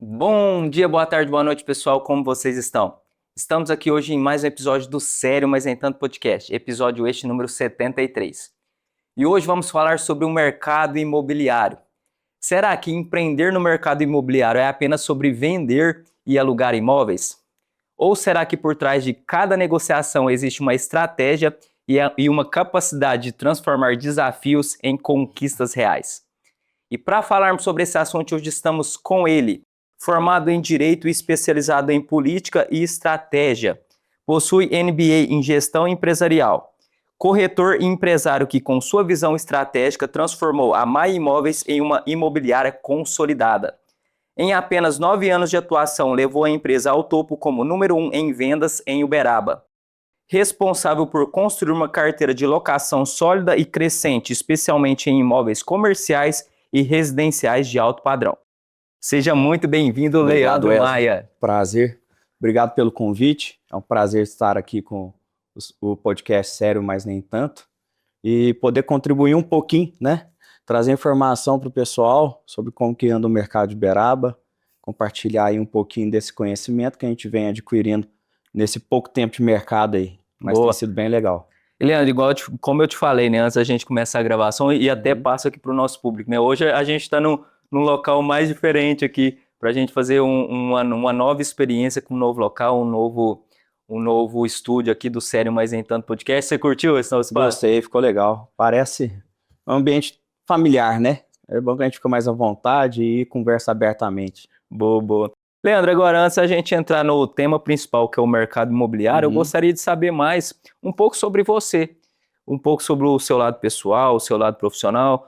Bom dia, boa tarde, boa noite, pessoal. Como vocês estão? Estamos aqui hoje em mais um episódio do Sério, mas nem tanto podcast, episódio este número 73. E hoje vamos falar sobre o mercado imobiliário. Será que empreender no mercado imobiliário é apenas sobre vender e alugar imóveis? Ou será que por trás de cada negociação existe uma estratégia e uma capacidade de transformar desafios em conquistas reais? E para falarmos sobre esse assunto, hoje estamos com ele, formado em Direito e especializado em Política e Estratégia. Possui MBA em Gestão Empresarial. Corretor e empresário que, com sua visão estratégica, transformou a Maia Imóveis em uma imobiliária consolidada. Em apenas 9 anos de atuação, levou a empresa ao topo como número 1 em vendas em Uberaba. Responsável por construir uma carteira de locação sólida e crescente, especialmente em imóveis comerciais e residenciais de alto padrão. Seja muito bem-vindo, Leandro Maia. Prazer. Obrigado pelo convite. É um prazer estar aqui com o podcast Sério, mas nem tanto. E poder contribuir um pouquinho, né? Trazer informação para o pessoal sobre como que anda o mercado de Uberaba, compartilhar aí um pouquinho desse conhecimento que a gente vem adquirindo nesse pouco tempo de mercado aí. Mas Boa. tem sido bem legal. Leandro, como eu te falei, né, antes da gente começar a gravação, e até passo aqui para o nosso público, né? Hoje a gente está num local mais diferente aqui, para a gente fazer uma nova experiência com um novo local, um novo estúdio aqui do Sério, mas nem tanto podcast. Você curtiu esse novo espaço? Gostei, ficou legal. Parece um ambiente familiar, né? É bom que a gente fica mais à vontade e conversa abertamente. Boa, boa. Leandro, agora antes da gente entrar no tema principal, que é o mercado imobiliário, eu gostaria de saber mais um pouco sobre você, um pouco sobre o seu lado pessoal, o seu lado profissional.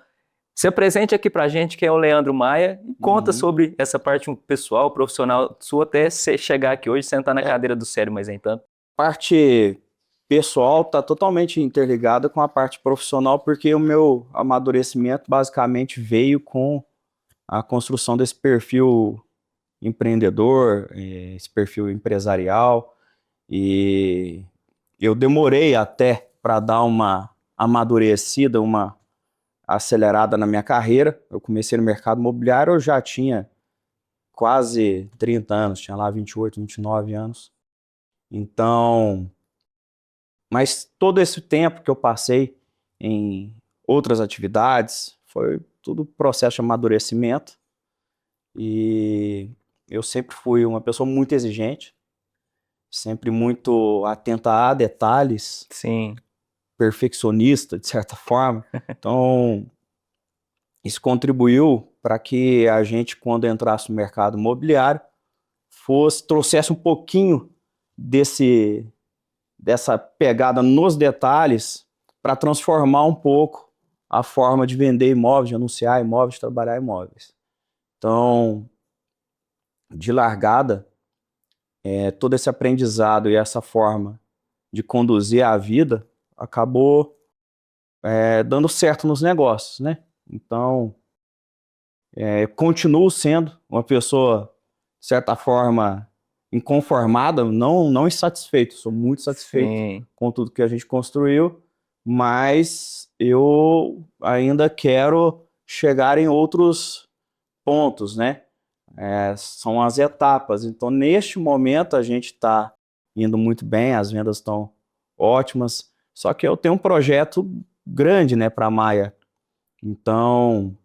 Se apresente aqui pra gente, que é o Leandro Maia, e conta sobre essa parte pessoal, profissional sua, até você chegar aqui hoje e sentar na cadeira do Sério, mas nem tanto. Parte pessoal está totalmente interligada com a parte profissional, porque o meu amadurecimento basicamente veio com a construção desse perfil empreendedor, esse perfil empresarial, e eu demorei até para dar uma amadurecida, uma acelerada na minha carreira. Eu comecei no mercado imobiliário, eu já tinha quase 30 anos, tinha lá 28, 29 anos. Então, mas todo esse tempo que eu passei em outras atividades, foi tudo processo de amadurecimento. E eu sempre fui uma pessoa muito exigente, sempre muito atenta a detalhes, Sim. perfeccionista, de certa forma. Então, isso contribuiu para que a gente, quando entrasse no mercado imobiliário, trouxesse um pouquinho dessa pegada nos detalhes para transformar um pouco a forma de vender imóveis, de anunciar imóveis, de trabalhar imóveis. Então, de largada, todo esse aprendizado e essa forma de conduzir a vida acabou dando certo nos negócios, né? Então, continuo sendo uma pessoa, de certa forma, inconformada, não insatisfeito, sou muito satisfeito Sim. com tudo que a gente construiu, mas eu ainda quero chegar em outros pontos, né? São as etapas. Então, neste momento, a gente está indo muito bem, as vendas estão ótimas, só que eu tenho um projeto grande, né, para a Maia. Então,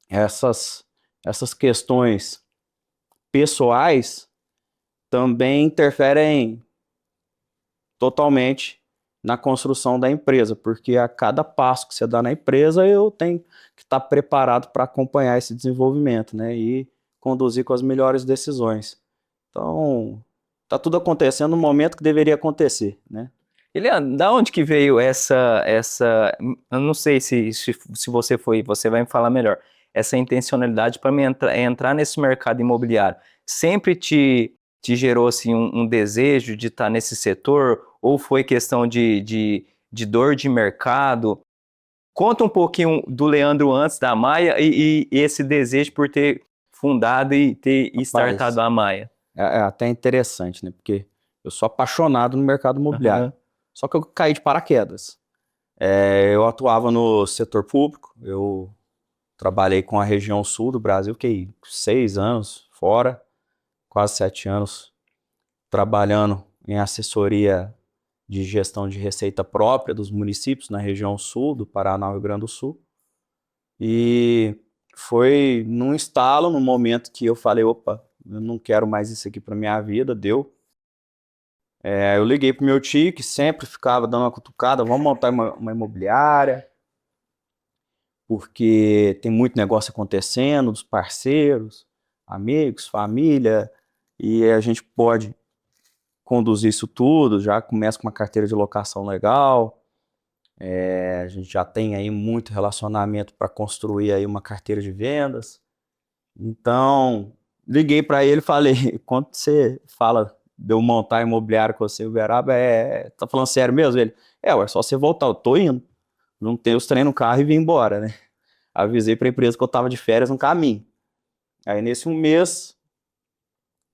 essas questões pessoais também interferem totalmente na construção da empresa, porque a cada passo que você dá na empresa, eu tenho que estar preparado para acompanhar esse desenvolvimento, né, e conduzir com as melhores decisões. Então, está tudo acontecendo no momento que deveria acontecer, né? E Leandro, da onde que veio eu não sei se você vai me falar melhor, essa intencionalidade para mim entrar nesse mercado imobiliário? Sempre te gerou assim um desejo de estar nesse setor? Ou foi questão de dor de mercado? Conta um pouquinho do Leandro antes da Maia e esse desejo por ter fundado e ter startado a Maia. É até interessante, né? Porque eu sou apaixonado no mercado imobiliário. Só que eu caí de paraquedas. Eu atuava no setor público, eu trabalhei com a região sul do Brasil, fiquei 6 anos fora, quase 7 anos trabalhando em assessoria de gestão de receita própria dos municípios na região sul do Paraná e Rio Grande do Sul. E foi num estalo, num momento que eu falei, opa, eu não quero mais isso aqui para minha vida, deu. Eu liguei pro meu tio, que sempre ficava dando uma cutucada, vamos montar uma imobiliária, porque tem muito negócio acontecendo, dos parceiros, amigos, família, e a gente pode conduzir isso tudo, já começa com uma carteira de locação legal, a gente já tem aí muito relacionamento para construir aí uma carteira de vendas. Então, liguei para ele e falei, quando você fala de eu montar imobiliário com você, Uberaba, tá falando sério mesmo? Ele, ué, só você voltar, eu tô indo, não tenho os trem no carro e vim embora, né? Avisei para a empresa que eu tava de férias no caminho. Aí nesse um mês,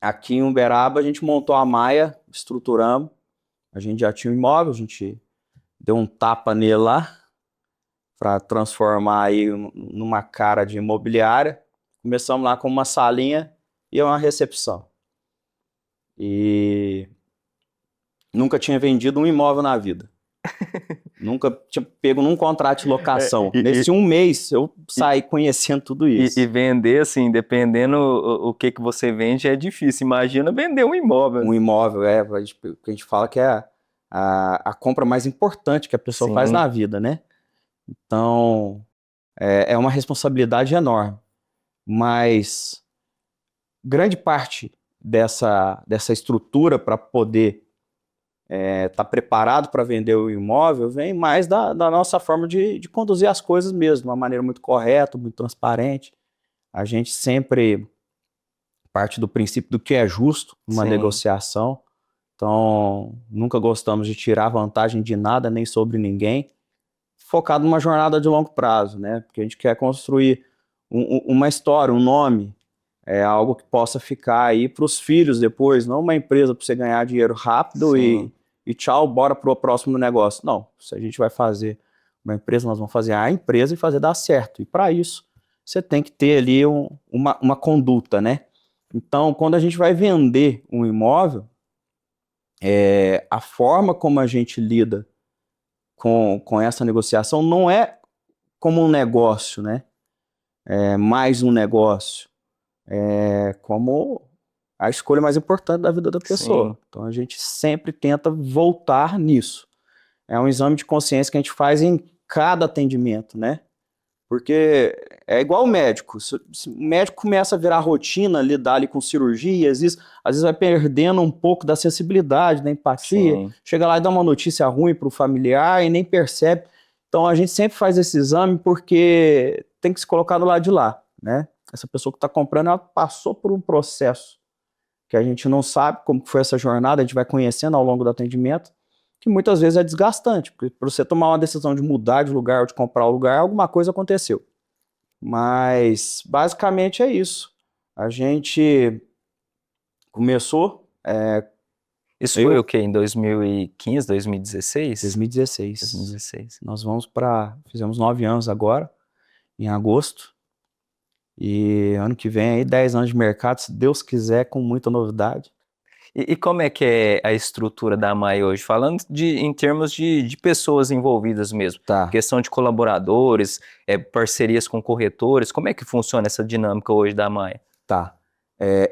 aqui em Uberaba, a gente montou a Maia, estruturamos, a gente já tinha um imóvel, a gente deu um tapa nele lá, para transformar aí numa cara de imobiliária. Começamos lá com uma salinha e uma recepção. E nunca tinha vendido um imóvel na vida. Nunca tinha pego num contrato de locação. Nesse um mês, eu saí conhecendo tudo isso. E vender, assim, dependendo o que você vende, é difícil. Imagina vender um imóvel. Um imóvel, a gente fala que é a compra mais importante que a pessoa faz na vida, né? Então, é uma responsabilidade enorme. Mas grande parte dessa estrutura para poder estar preparado para vender o imóvel vem mais da nossa forma de conduzir as coisas mesmo, de uma maneira muito correta, muito transparente. A gente sempre parte do princípio do que é justo numa negociação. Então, nunca gostamos de tirar vantagem de nada, nem sobre ninguém, focado numa jornada de longo prazo, né? Porque a gente quer construir uma história, um nome, algo que possa ficar aí para os filhos depois, não uma empresa para você ganhar dinheiro rápido e tchau, bora para o próximo negócio. Não, se a gente vai fazer uma empresa, nós vamos fazer a empresa e fazer dar certo. E para isso, você tem que ter ali uma conduta, né? Então, quando a gente vai vender um imóvel, a forma como a gente lida com essa negociação não é como um negócio, né? Mais um negócio. Como a escolha mais importante da vida da pessoa. Sim. Então a gente sempre tenta voltar nisso. É um exame de consciência que a gente faz em cada atendimento, né? Porque é igual o médico. Se o médico começa a virar rotina, lidar ali com cirurgias, às vezes vai perdendo um pouco da sensibilidade, da empatia. Sim. Chega lá e dá uma notícia ruim para o familiar e nem percebe. Então a gente sempre faz esse exame porque tem que se colocar do lado de lá, né? Essa pessoa que está comprando, ela passou por um processo que a gente não sabe como foi essa jornada, a gente vai conhecendo ao longo do atendimento, que muitas vezes é desgastante, porque para você tomar uma decisão de mudar de lugar ou de comprar o lugar, alguma coisa aconteceu. Mas, basicamente, é isso. A gente começou... Isso foi o quê? Em 2015, 2016? 2016. 2016. Nós fizemos 9 anos agora, em agosto. E ano que vem aí 10 anos de mercado, se Deus quiser, com muita novidade. E como é que é a estrutura da AMAI hoje? Falando em termos de pessoas envolvidas mesmo. Tá. Questão de colaboradores, parcerias com corretores. Como é que funciona essa dinâmica hoje da AMAI? Tá.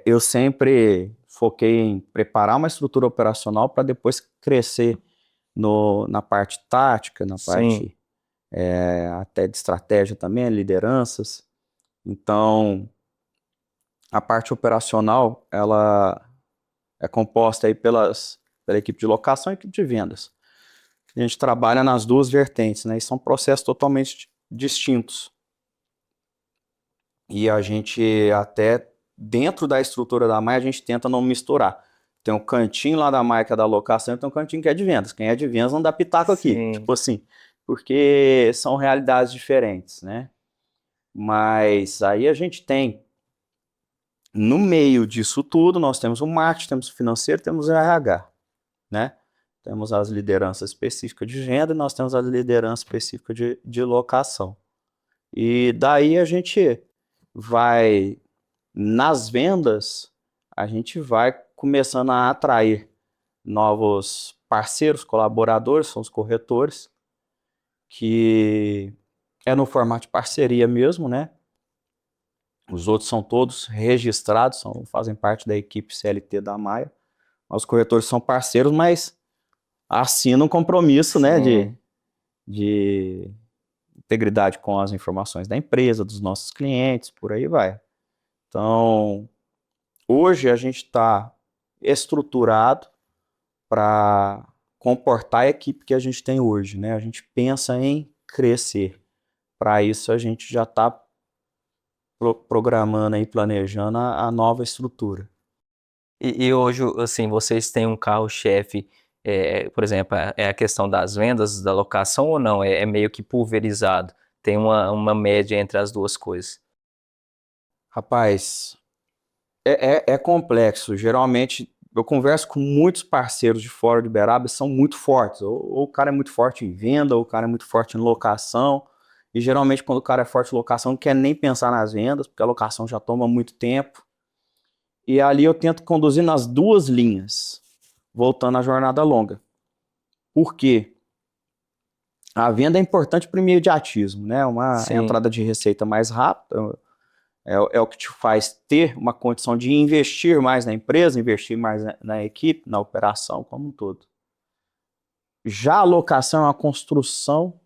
Eu sempre foquei em preparar uma estrutura operacional para depois crescer na parte tática, na parte até de estratégia também, lideranças. Então, a parte operacional, ela é composta aí pela equipe de locação e equipe de vendas. A gente trabalha nas duas vertentes, né? E são processos totalmente distintos. E a gente até, dentro da estrutura da AMAI, a gente tenta não misturar. Tem um cantinho lá da AMAI que é da locação e tem um cantinho que é de vendas. Quem é de vendas não dá pitaco aqui. Tipo assim, porque são realidades diferentes, né? Mas aí a gente tem, no meio disso tudo, nós temos o marketing, temos o financeiro, temos o RH, né? Temos as lideranças específicas de venda e nós temos a liderança específica de locação. E daí a gente vai nas vendas, a gente vai começando a atrair novos parceiros, colaboradores, são os corretores, que é no formato de parceria mesmo, né? Os outros são todos registrados, fazem parte da equipe CLT da Maia. Os corretores são parceiros, mas assinam um compromisso, né, Sim. de integridade com as informações da empresa, dos nossos clientes, por aí vai. Então, hoje a gente está estruturado para comportar a equipe que a gente tem hoje, né? A gente pensa em crescer. Para isso, a gente já está programando e planejando a nova estrutura. E hoje, assim, vocês têm um carro-chefe, por exemplo, é a questão das vendas, da locação ou não? É meio que pulverizado? Tem uma média entre as duas coisas? Rapaz, é complexo. Geralmente, eu converso com muitos parceiros de fora de Uberaba, são muito fortes. Ou o cara é muito forte em venda, ou o cara é muito forte em locação. E geralmente, quando o cara é forte em locação, não quer nem pensar nas vendas, porque a locação já toma muito tempo. E ali eu tento conduzir nas duas linhas, voltando à jornada longa. Por quê? A venda é importante para o imediatismo, né? Uma Sim. entrada de receita mais rápida, é o que te faz ter uma condição de investir mais na empresa, investir mais na equipe, na operação como um todo. Já a alocação é uma construção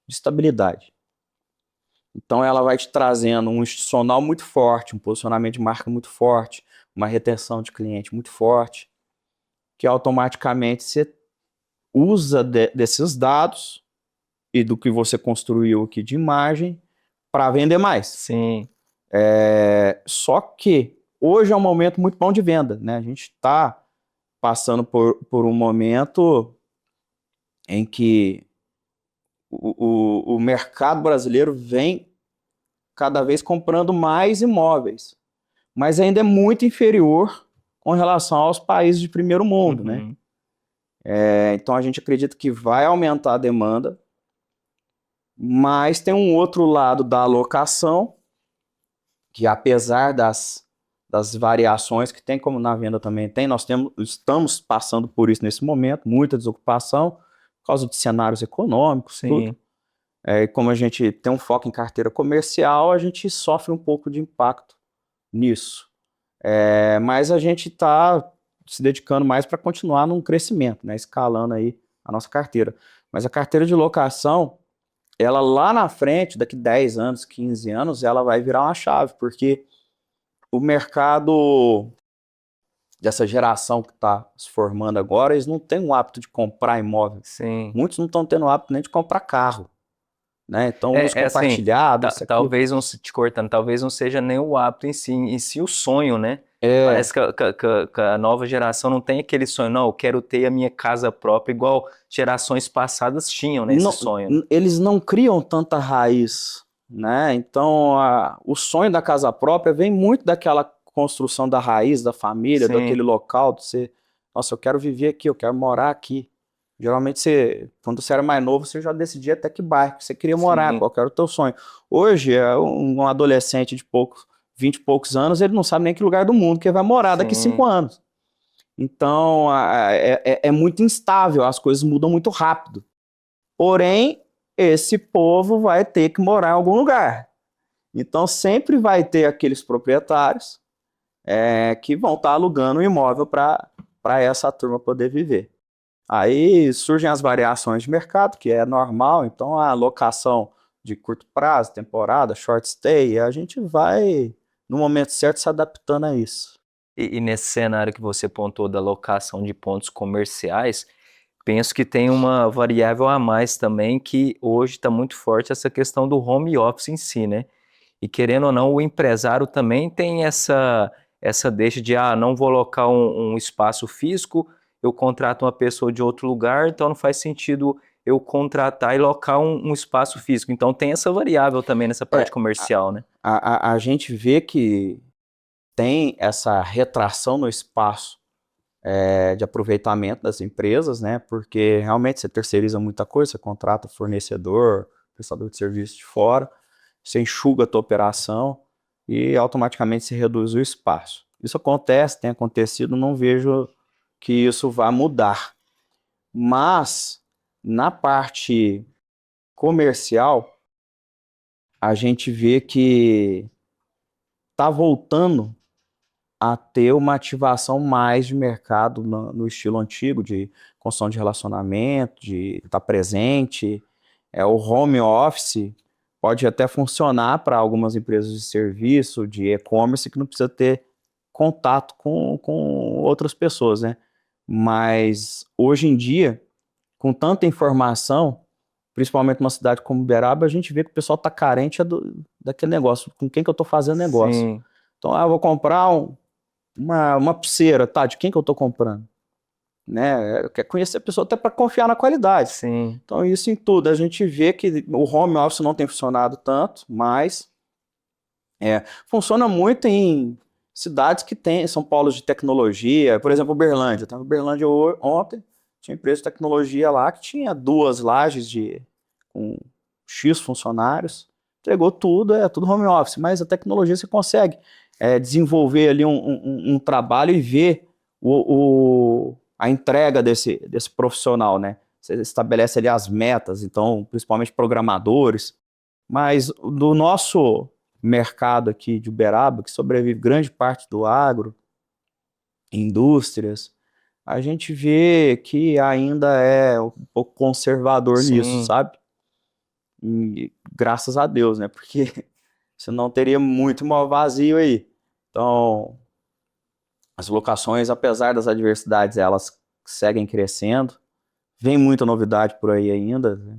de estabilidade. Então ela vai te trazendo um institucional muito forte, um posicionamento de marca muito forte, uma retenção de cliente muito forte, que automaticamente você usa desses dados e do que você construiu aqui de imagem para vender mais. Sim. Só que hoje é um momento muito bom de venda, né? A gente está passando por um momento em que o mercado brasileiro vem cada vez comprando mais imóveis, mas ainda é muito inferior com relação aos países de primeiro mundo, né? Uhum. Então a gente acredita que vai aumentar a demanda, mas tem um outro lado da alocação, que apesar das variações que tem, como na venda também tem, estamos passando por isso nesse momento, muita desocupação, por causa de cenários econômicos, tudo. Sim. Como a gente tem um foco em carteira comercial, a gente sofre um pouco de impacto nisso. Mas a gente está se dedicando mais para continuar num crescimento, né, escalando aí a nossa carteira. Mas a carteira de locação, ela lá na frente, daqui 10 anos, 15 anos, ela vai virar uma chave, porque o mercado dessa geração que está se formando agora, eles não têm o hábito de comprar imóvel. Sim. Muitos não estão tendo o hábito nem de comprar carro, né? Então, uso Assim, compartilhado, isso, aquilo. talvez não se te cortando, talvez não seja nem o hábito em si o sonho, né? É, Parece que a nova geração não tem aquele sonho, não, eu quero ter a minha casa própria, igual gerações passadas tinham, né, esse não, sonho, né? eles não criam tanta raiz, né? Então, o sonho da casa própria vem muito daquela construção da raiz, da família, daquele Sim, local, de você, nossa, eu quero viver aqui, eu quero morar aqui. Geralmente, quando você era mais novo, você já decidia até que bairro que você queria morar, sim, qual que era o teu sonho. Hoje, um adolescente de 20 e poucos anos, ele não sabe nem que lugar do mundo que ele vai morar daqui sim. 5 anos. Então, é muito instável, as coisas mudam muito rápido. Porém, esse povo vai ter que morar em algum lugar. Então, sempre vai ter aqueles proprietários que vão estar alugando um imóvel para essa turma poder viver. Aí surgem as variações de mercado, que é normal, então a locação de curto prazo, temporada, short stay, a gente vai, no momento certo, se adaptando a isso. E nesse cenário que você pontuou da locação de pontos comerciais, penso que tem uma variável a mais também, que hoje está muito forte essa questão do home office em si, né? E querendo ou não, o empresário também tem essa deixa de, não vou locar um espaço físico, eu contrato uma pessoa de outro lugar, então não faz sentido eu contratar e locar um espaço físico. Então tem essa variável também nessa parte É, comercial, né? a gente vê que tem essa retração no espaço de aproveitamento das empresas, né? Porque realmente você terceiriza muita coisa, você contrata fornecedor, prestador de serviço de fora, você enxuga a tua operação. e automaticamente se reduz o espaço. Isso acontece, tem acontecido, não vejo que isso vá mudar. Mas, na parte comercial, a gente vê que está voltando a ter uma ativação mais de mercado no estilo antigo, de construção de relacionamento, de estar presente. O home office pode até funcionar para algumas empresas de serviço, de e-commerce, que não precisa ter contato com outras pessoas, né? Mas hoje em dia, com tanta informação, principalmente numa cidade como Uberaba, a gente vê que o pessoal está carente daquele negócio, com quem que eu estou fazendo negócio. Sim, Então, eu vou comprar uma pulseira, tá? De quem que eu estou comprando? Né? Quer conhecer a pessoa até para confiar na qualidade. sim. Então, isso em tudo. A gente vê que o home office não tem funcionado tanto, mas funciona muito em cidades que são polos de tecnologia. Por exemplo, Uberlândia. Estava em Uberlândia ontem, tinha empresa de tecnologia lá que tinha 2 lajes com X funcionários, entregou tudo, tudo home office, mas a tecnologia você consegue desenvolver ali um trabalho e ver a entrega desse profissional, né? Você estabelece ali as metas, então, principalmente programadores, mas do nosso mercado aqui de Uberaba, que sobrevive grande parte do agro, indústrias, a gente vê que ainda é um pouco conservador nisso, Sim. sabe? E graças a Deus, né? Porque senão teria muito imóvel vazio aí. Então, as locações, apesar das adversidades, elas seguem crescendo. Vem muita novidade por aí ainda, né?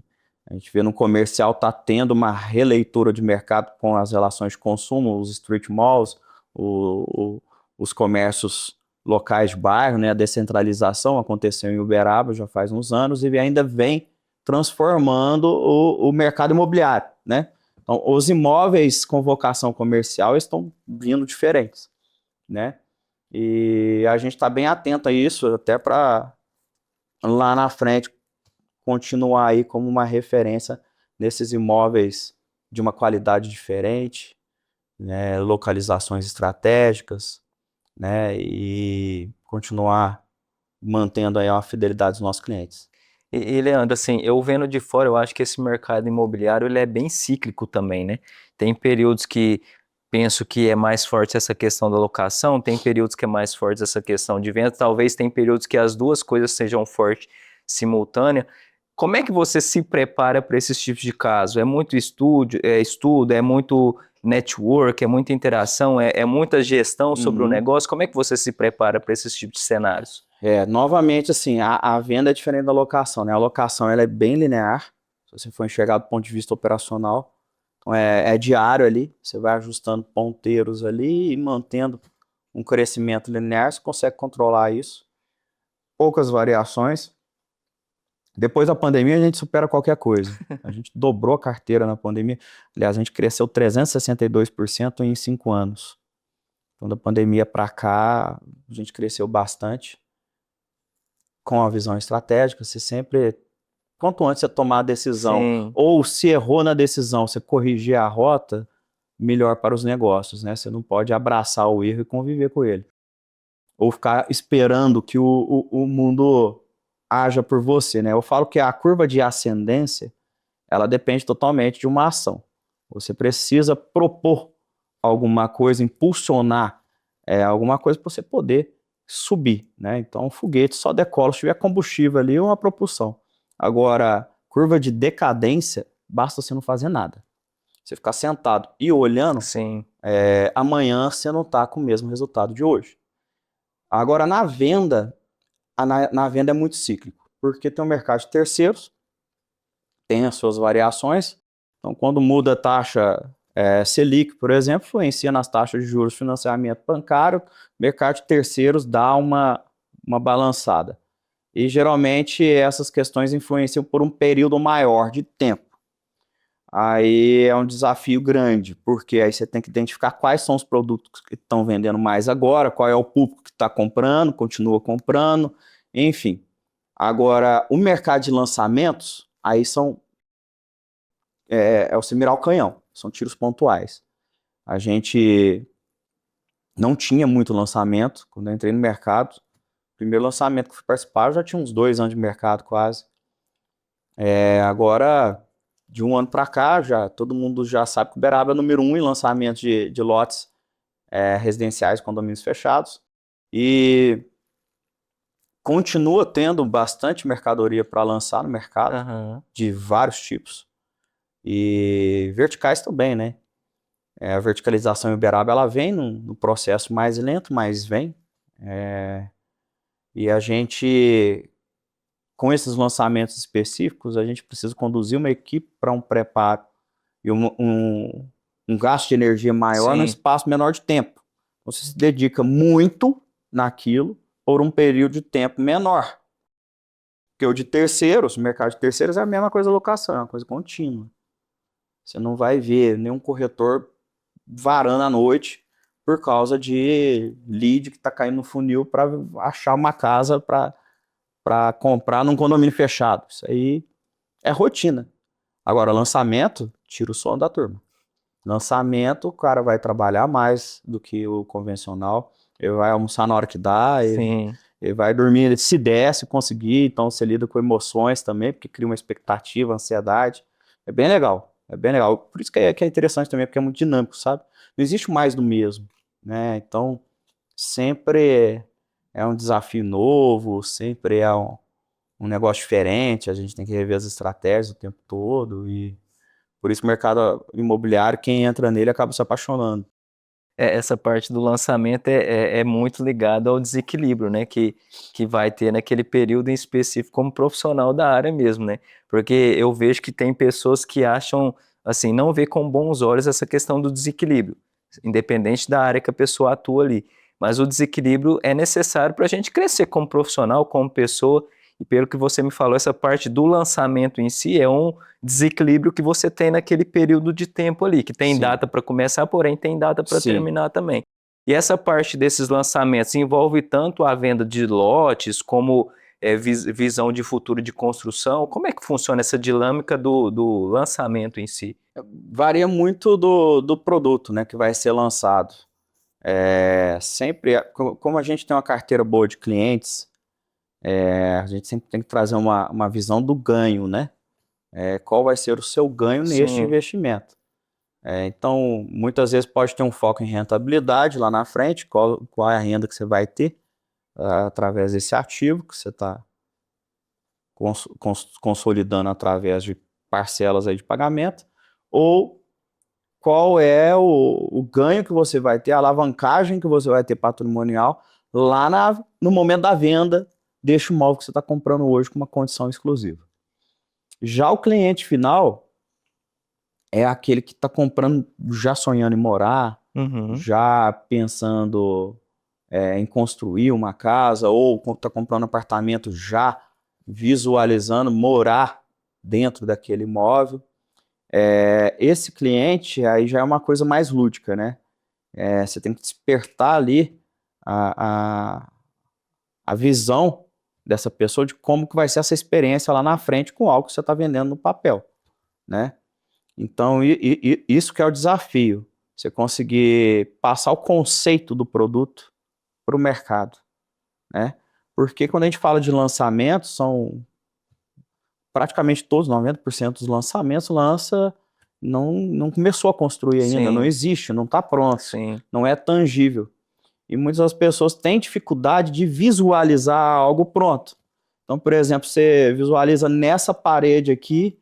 A gente vê no comercial tá tendo uma releitura de mercado com as relações de consumo, os street malls, os comércios locais de bairro, né? A descentralização aconteceu em Uberaba já faz uns anos e ainda vem transformando o mercado imobiliário, né? Então, os imóveis com vocação comercial estão vindo diferentes, né? E a gente está bem atento a isso, até para lá na frente continuar aí como uma referência nesses imóveis de uma qualidade diferente, né, localizações estratégicas, né, e continuar mantendo aí a fidelidade dos nossos clientes. Leandro, assim, eu vendo de fora, eu acho que esse mercado imobiliário ele é bem cíclico também, né? Tem períodos que penso que é mais forte essa questão da locação, tem períodos que é mais forte essa questão de venda, talvez tem períodos que as duas coisas sejam fortes simultânea. Como é que você se prepara para esses tipos de caso? É muito estudo, é muito network, é muita interação, é muita gestão sobre o Uhum. negócio? Como é que você se prepara para esses tipos de cenários? Novamente, assim, a venda é diferente da locação, né? A locação ela é bem linear, se você for enxergar do ponto de vista operacional. Então, é diário ali, você vai ajustando ponteiros ali e mantendo um crescimento linear, você consegue controlar isso. Poucas variações. Depois da pandemia, a gente supera qualquer coisa. A gente dobrou a carteira na pandemia. Aliás, a gente cresceu 362% em 5 anos. Então, da pandemia para cá, a gente cresceu bastante com a visão estratégica. Você sempre, quanto antes você tomar a decisão, Sim, ou se errou na decisão, você corrigir a rota, melhor para os negócios, né? Você não pode abraçar o erro e conviver com ele. Ou ficar esperando que o mundo haja por você, né? Eu falo que a curva de ascendência, ela depende totalmente de uma ação. Você precisa propor alguma coisa, impulsionar alguma coisa para você poder subir, né? Então, um foguete só decola se tiver combustível ali ou uma propulsão. Agora, curva de decadência, basta você não fazer nada. Você ficar sentado e olhando, sim. amanhã você não está com o mesmo resultado de hoje. Agora, na venda, na venda é muito cíclico, porque tem o mercado de terceiros, tem as suas variações. Então, quando muda a taxa Selic, por exemplo, influencia nas taxas de juros de financiamento bancário, mercado de terceiros dá uma balançada. E geralmente essas questões influenciam por um período maior de tempo. Aí é um desafio grande, porque aí você tem que identificar quais são os produtos que estão vendendo mais agora, qual é o público que está comprando, continua comprando, enfim. Agora, o mercado de lançamentos, aí é o você mirar o canhão, são tiros pontuais. A gente não tinha muito lançamento. Quando eu entrei no mercado, o primeiro lançamento que eu fui participar, eu já tinha uns 2 anos de mercado quase. Agora, de um ano para cá, todo mundo já sabe que o Uberaba é o número 1 em lançamento de lotes residenciais, condomínios fechados. E continua tendo bastante mercadoria para lançar no mercado, de vários tipos. E verticais também, né? A verticalização em Uberaba, ela vem no processo mais lento, mas vem. E a gente, com esses lançamentos específicos, a gente precisa conduzir uma equipe para um preparo e um gasto de energia maior num espaço menor de tempo. Você se dedica muito naquilo por um período de tempo menor. Porque o de terceiros, o mercado de terceiros é a mesma coisa da locação, é uma coisa contínua. Você não vai ver nenhum corretor varando à noite por causa de lead que está caindo no funil para achar uma casa para comprar num condomínio fechado. Isso aí é rotina. Agora, lançamento, tira o sono da turma. Lançamento, o cara vai trabalhar mais do que o convencional. Ele vai almoçar na hora que dá, ele vai dormir, se der, se conseguir. Então, você lida com emoções também, porque cria uma expectativa, ansiedade. É bem legal, é bem legal. Por isso que é interessante também, porque é muito dinâmico, sabe? Não existe mais do mesmo, né? Então, sempre é um desafio novo, sempre é um negócio diferente, a gente tem que rever as estratégias o tempo todo e por isso o mercado imobiliário, quem entra nele acaba se apaixonando. Essa parte do lançamento é muito ligada ao desequilíbrio, né, que vai ter naquele período em específico como profissional da área mesmo, né, porque eu vejo que tem pessoas que acham, assim, não vê com bons olhos essa questão do desequilíbrio, independente da área que a pessoa atua ali, mas o desequilíbrio é necessário para a gente crescer como profissional, como pessoa, e pelo que você me falou, essa parte do lançamento em si é um desequilíbrio que você tem naquele período de tempo ali, que tem data para começar, porém tem data para terminar também. E essa parte desses lançamentos envolve tanto a venda de lotes, como visão de futuro de construção. Como é que funciona essa dinâmica do lançamento em si? Varia muito do produto, né, que vai ser lançado. Sempre, como a gente tem uma carteira boa de clientes, a gente sempre tem que trazer uma visão do ganho, né? Qual vai ser o seu ganho neste investimento? Então, muitas vezes pode ter um foco em rentabilidade lá na frente, qual é a renda que você vai ter através desse ativo que você está consolidando através de parcelas aí de pagamento, ou qual é o ganho que você vai ter, a alavancagem que você vai ter patrimonial lá no momento da venda deste imóvel que você está comprando hoje com uma condição exclusiva. Já o cliente final é aquele que está comprando já sonhando em morar, já pensando em construir uma casa, ou está comprando um apartamento já visualizando morar dentro daquele imóvel. Esse cliente aí já é uma coisa mais lúdica, né? Você tem que despertar ali a visão dessa pessoa de como que vai ser essa experiência lá na frente com algo que você está vendendo no papel, né? Então, isso que é o desafio, você conseguir passar o conceito do produto para o mercado, né? Porque quando a gente fala de lançamento, são praticamente todos, 90% dos lançamentos não começou a construir ainda, não existe, não está pronto, não é tangível. E muitas das pessoas têm dificuldade de visualizar algo pronto. Então, por exemplo, você visualiza nessa parede aqui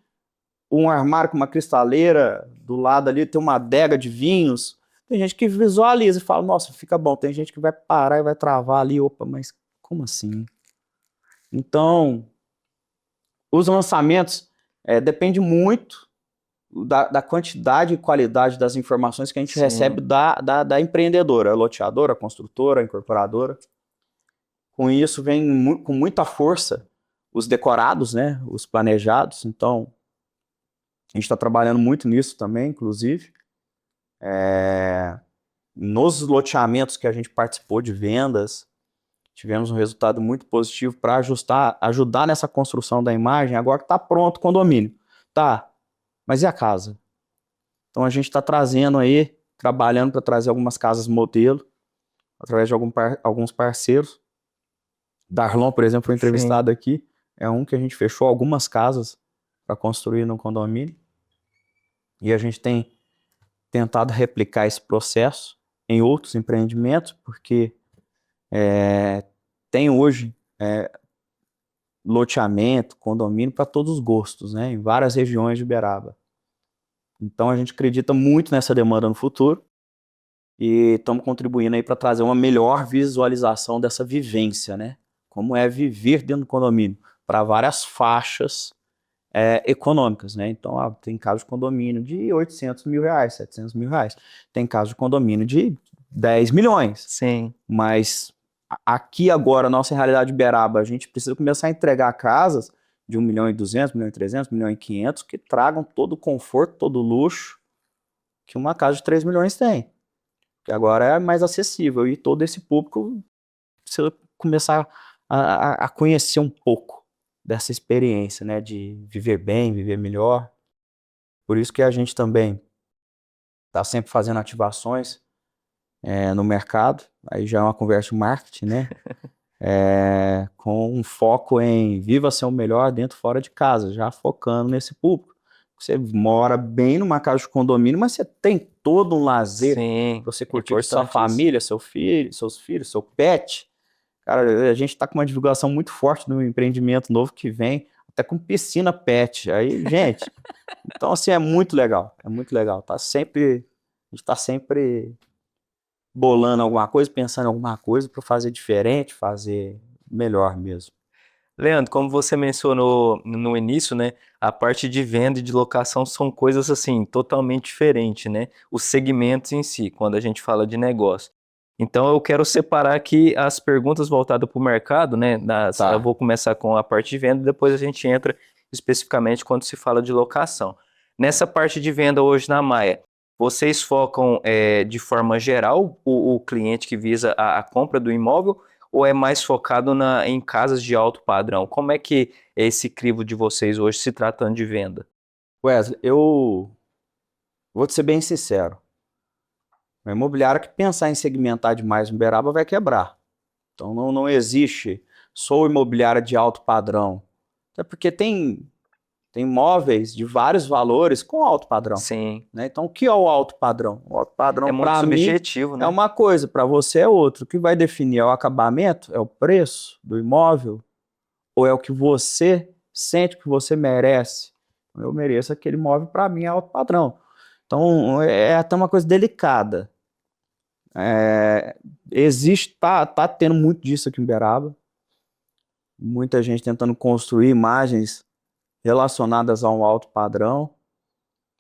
um armário com uma cristaleira, do lado ali tem uma adega de vinhos. Tem gente que visualiza e fala, nossa, fica bom. Tem gente que vai parar e vai travar ali, opa, mas como assim? Então, os lançamentos depende muito da quantidade e qualidade das informações que a gente recebe da empreendedora, a loteadora, a construtora, a incorporadora. Com isso vem com muita força os decorados, né, os planejados. Então, a gente está trabalhando muito nisso também, inclusive. Nos loteamentos que a gente participou de vendas, tivemos um resultado muito positivo para ajudar nessa construção da imagem. Agora que está pronto o condomínio. Tá, mas e a casa? Então a gente está trazendo aí trabalhando para trazer algumas casas modelo, através de alguns parceiros. Darlon, por exemplo, foi entrevistado aqui. É um que a gente fechou algumas casas para construir no condomínio. E a gente tem tentado replicar esse processo em outros empreendimentos, porque tem hoje loteamento, condomínio para todos os gostos, né, em várias regiões de Uberaba. Então a gente acredita muito nessa demanda no futuro e estamos contribuindo aí para trazer uma melhor visualização dessa vivência, né? Como é viver dentro do condomínio para várias faixas econômicas, né? Então tem caso de condomínio de 800 mil reais, 700 mil reais. Tem caso de condomínio de 10 milhões. Sim. Mas aqui agora, nossa realidade de Uberaba, a gente precisa começar a entregar casas de 1.200.000, 1.300.000, 1.500.000 que tragam todo o conforto, todo o luxo que uma casa de 3 milhões tem. Que agora é mais acessível e todo esse público precisa começar a conhecer um pouco dessa experiência, né, de viver bem, viver melhor. Por isso que a gente também está sempre fazendo ativações no mercado, aí já é uma conversa de marketing, né? Com um foco em viva seu melhor dentro e fora de casa, já focando nesse público. Você mora bem numa casa de condomínio, mas você tem todo um lazer para você curtir com sua família, seu filho, seus filhos, seu pet. Cara, a gente está com uma divulgação muito forte no empreendimento novo que vem, até com piscina pet. Aí, gente, então assim, é muito legal, é muito legal. A gente está sempre bolando alguma coisa, pensando em alguma coisa para fazer diferente, fazer melhor mesmo. Leandro, como você mencionou no início, né, a parte de venda e de locação são coisas assim totalmente diferentes, né? Os segmentos em si, quando a gente fala de negócio. Então eu quero separar aqui as perguntas voltadas para o mercado, né? Eu vou começar com a parte de venda e depois a gente entra especificamente quando se fala de locação. Nessa parte de venda hoje na Maia, vocês focam de forma geral o cliente que visa a compra do imóvel ou é mais focado em casas de alto padrão? Como é que é esse crivo de vocês hoje se tratando de venda? Wesley, eu vou te ser bem sincero. Uma imobiliária que pensar em segmentar demais no Uberaba vai quebrar. Então não existe sou imobiliária de alto padrão. Até porque tem imóveis de vários valores com alto padrão. Sim. Né? Então o que é o alto padrão? O alto padrão muito subjetivo, né? É uma coisa, para você é outro. O que vai definir é o acabamento, é o preço do imóvel, ou é o que você sente que você merece? Eu mereço aquele imóvel, para mim é alto padrão. Então é até uma coisa delicada. Tá tendo muito disso aqui em Uberaba. Muita gente tentando construir imagens relacionadas a um alto padrão.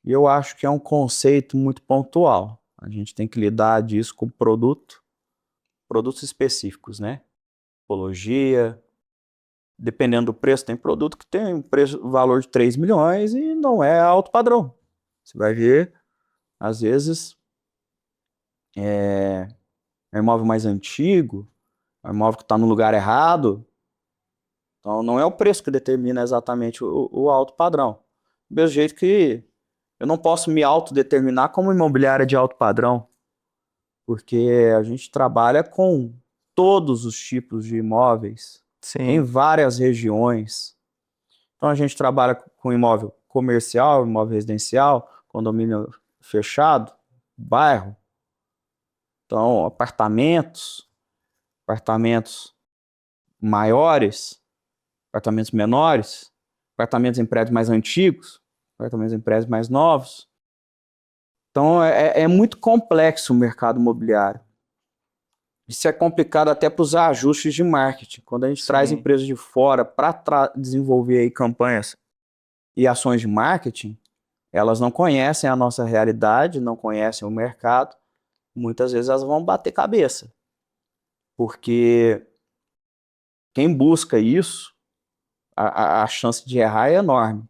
E eu acho que é um conceito muito pontual. A gente tem que lidar disso com produtos específicos, né? Tipologia. Dependendo do preço, tem produto que tem um valor de 3 milhões e não é alto padrão. Você vai ver, às vezes, é um imóvel mais antigo, é um imóvel que está no lugar errado. Então, não é o preço que determina exatamente o alto padrão. Do mesmo jeito que eu não posso me autodeterminar como imobiliária de alto padrão, porque a gente trabalha com todos os tipos de imóveis, em várias regiões. Então, a gente trabalha com imóvel comercial, imóvel residencial, condomínio fechado, bairro. Então, apartamentos maiores, apartamentos menores, apartamentos em prédios mais antigos, apartamentos em prédios mais novos. Então, é muito complexo o mercado imobiliário. Isso é complicado até para os ajustes de marketing. Quando a gente traz empresas de fora para desenvolver aí campanhas e ações de marketing, elas não conhecem a nossa realidade, não conhecem o mercado. Muitas vezes elas vão bater cabeça. Porque quem busca isso, a chance de errar é enorme.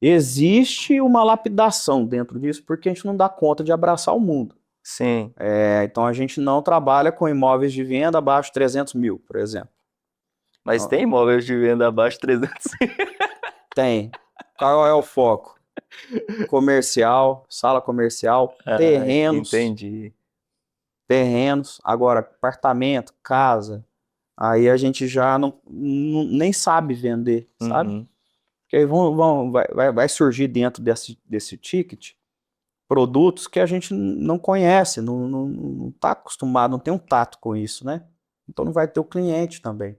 Existe uma lapidação dentro disso, porque a gente não dá conta de abraçar o mundo. Sim. Então a gente não trabalha com imóveis de venda abaixo de 300 mil, por exemplo. Mas tem imóveis de venda abaixo de 300 mil? Tem. Qual é o foco? Comercial, sala comercial, Ah, terrenos, entendi. terrenos, agora apartamento, casa, aí a gente já nem sabe vender, sabe? Uhum. Porque aí vai surgir dentro desse ticket produtos que a gente não conhece, não está acostumado, não tem um tato com isso, né? Então não vai ter o cliente também.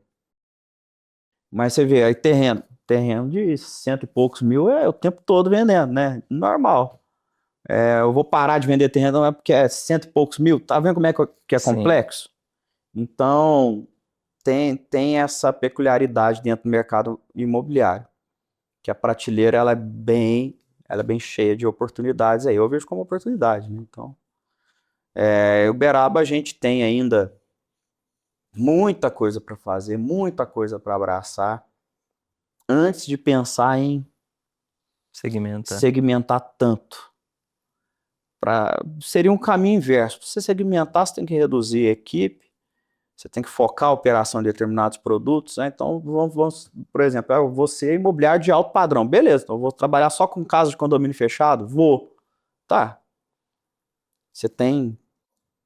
Mas você vê, aí terreno de 100 e poucos mil é o tempo todo vendendo, né? Normal. Eu vou parar de vender terreno não é porque é 100 e poucos mil, tá vendo como é que é Sim. complexo? Então tem essa peculiaridade dentro do mercado imobiliário, que a prateleira ela é bem cheia de oportunidades aí. Eu vejo como oportunidade, né? Então, Uberaba a gente tem ainda muita coisa para fazer, muita coisa para abraçar, antes de pensar em Segmenta. segmentar tanto. Seria um caminho inverso. Para você segmentar, você tem que reduzir a equipe, você tem que focar a operação em determinados produtos, né? Então, por exemplo, você é imobiliário de alto padrão. Beleza, então eu vou trabalhar só com casas de condomínio fechado? Vou. Tá. Você tem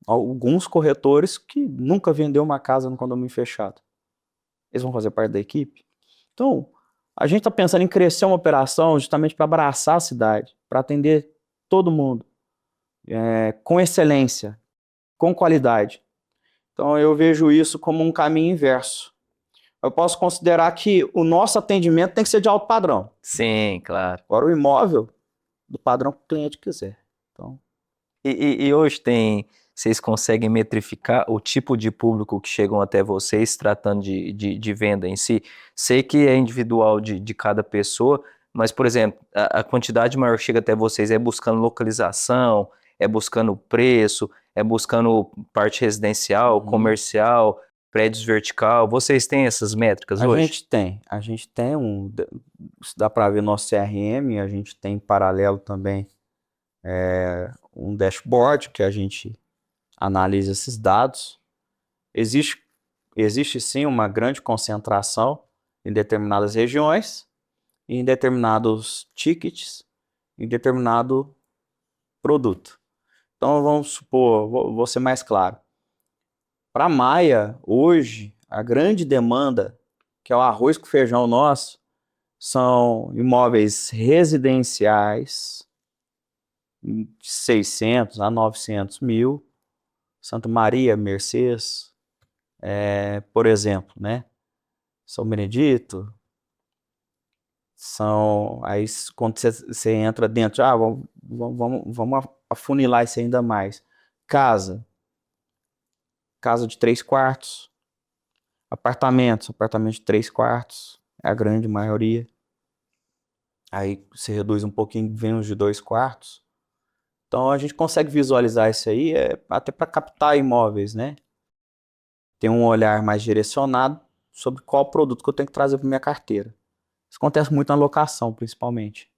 alguns corretores que nunca vendeu uma casa no condomínio fechado. Eles vão fazer parte da equipe? Então, a gente está pensando em crescer uma operação justamente para abraçar a cidade, para atender todo mundo, com excelência, com qualidade. Então, eu vejo isso como um caminho inverso. Eu posso considerar que o nosso atendimento tem que ser de alto padrão. Sim, claro. Agora, o imóvel, do padrão que o cliente quiser. Então, E hoje vocês conseguem metrificar o tipo de público que chegam até vocês tratando de venda em si? Sei que é individual de cada pessoa, mas, por exemplo, a quantidade maior que chega até vocês é buscando localização, é buscando preço, é buscando parte residencial, comercial, prédios vertical. Vocês têm essas métricas hoje? a gente tem isso dá para ver no nosso CRM, a gente tem em paralelo também um dashboard que a gente analisa esses dados. Existe, existe sim uma grande concentração em determinadas regiões, em determinados tickets, em determinado produto. Então vamos supor, vou ser mais claro. Para a Maia, hoje, a grande demanda, que é o arroz com feijão nosso, são imóveis residenciais de 600 a 900 mil, Santa Maria, Mercês, por exemplo, né? São Benedito, aí quando você entra dentro, vamos afunilar isso ainda mais. Casa, casa de 3 quartos, apartamento de 3 quartos, é a grande maioria. Aí você reduz um pouquinho, vem os de 2 quartos. Então a gente consegue visualizar isso aí até para captar imóveis, né? Ter um olhar mais direcionado sobre qual produto que eu tenho que trazer para minha carteira. Isso acontece muito na locação, principalmente.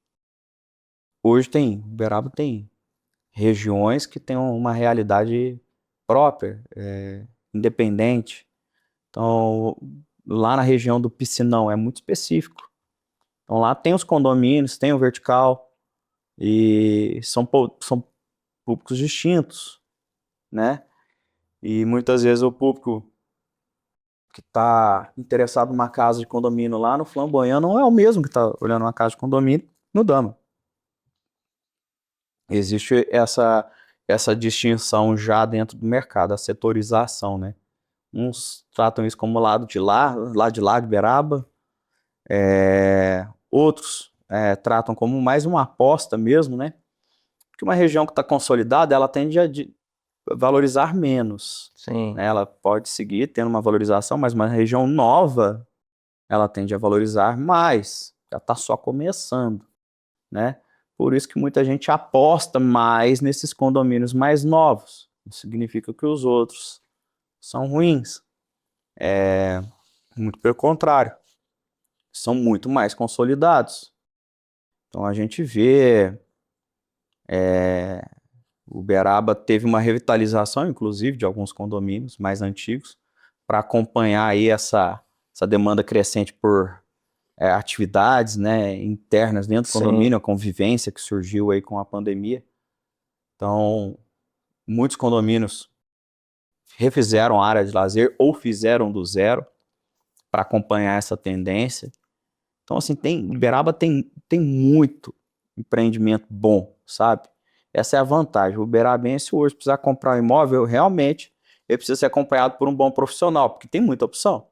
Hoje Uberaba tem regiões que têm uma realidade própria, independente. Então, lá na região do Piscinão é muito específico. Então, lá tem os condomínios, tem o vertical, e são públicos distintos, né? E muitas vezes o público que está interessado numa casa de condomínio lá no Flamboyant não é o mesmo que está olhando uma casa de condomínio no Dama. Existe essa distinção já dentro do mercado, a setorização, né? Uns tratam isso como lado de lá de Beraba, outros tratam como mais uma aposta mesmo, né? Porque uma região que está consolidada, ela tende a valorizar menos, Sim. né? Ela pode seguir tendo uma valorização, mas uma região nova, ela tende a valorizar mais, já está só começando, né? Por isso que muita gente aposta mais nesses condomínios mais novos. Não significa que os outros são ruins. Muito pelo contrário, são muito mais consolidados. Então a gente vê, o Uberaba teve uma revitalização, inclusive, de alguns condomínios mais antigos, para acompanhar aí essa demanda crescente por atividades, né, internas dentro do Sim. condomínio, a convivência que surgiu aí com a pandemia. Então, muitos condomínios refizeram a área de lazer ou fizeram do zero para acompanhar essa tendência. Então, assim, Uberaba tem muito empreendimento bom, sabe? Essa é a vantagem. O uberabense hoje precisar comprar um imóvel, realmente, ele precisa ser acompanhado por um bom profissional, porque tem muita opção.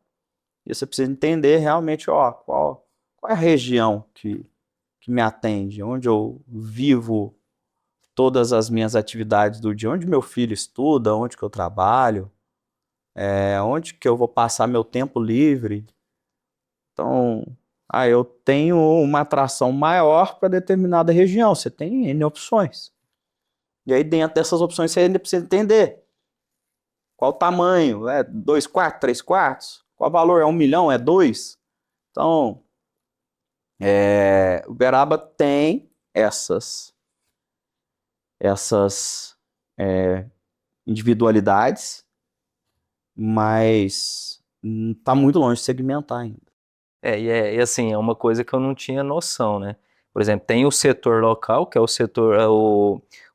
E você precisa entender realmente, ó, qual é a região que me atende, onde eu vivo todas as minhas atividades do dia, onde meu filho estuda, onde que eu trabalho, onde que eu vou passar meu tempo livre. Então, eu tenho uma atração maior para determinada região. Você tem N opções. E aí, dentro dessas opções, você ainda precisa entender qual o tamanho. É 2 quartos, 3 quartos? Qual o valor? É 1 milhão? É 2? Então, Uberaba tem essas individualidades, mas está muito longe de segmentar ainda. E assim, é uma coisa que eu não tinha noção, né? Por exemplo, tem o setor local, que é o setor,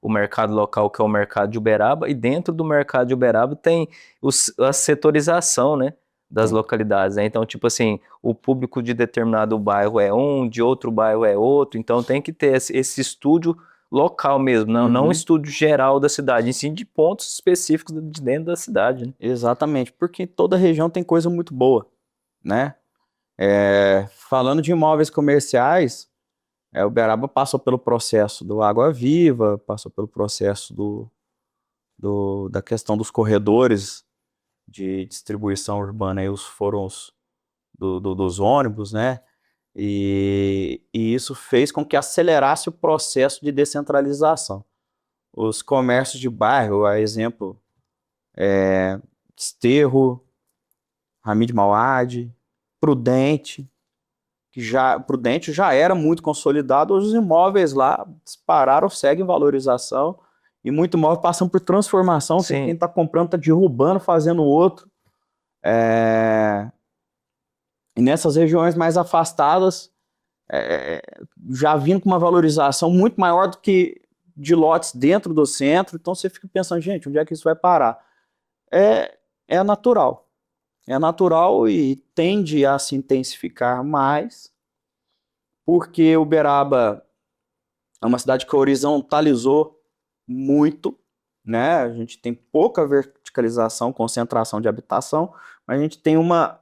o mercado local, que é o mercado de Uberaba, e dentro do mercado de Uberaba tem a setorização, né, das Tem. localidades, né? Então, tipo assim, o público de determinado bairro é um, de outro bairro é outro, então tem que ter esse estúdio local mesmo, não um estúdio geral da cidade, e sim de pontos específicos de dentro da cidade, né? Exatamente, porque toda região tem coisa muito boa, né? Falando de imóveis comerciais, Uberaba passou pelo processo do Água Viva, passou pelo processo da questão dos corredores de distribuição urbana, aí os fóruns dos ônibus, né? E isso fez com que acelerasse o processo de descentralização. Os comércios de bairro, a exemplo, Desterro, Hamid Mauad, Prudente, Prudente já era muito consolidado, hoje os imóveis lá dispararam, seguem valorização, e muito imóvel passam por transformação, que quem Sim. está comprando está derrubando, fazendo outro. E nessas regiões mais afastadas, já vindo com uma valorização muito maior do que de lotes dentro do centro, então você fica pensando, gente, onde é que isso vai parar? É natural. É natural e tende a se intensificar mais, porque Uberaba é uma cidade que horizontalizou muito, né? A gente tem pouca verticalização, concentração de habitação, mas a gente tem uma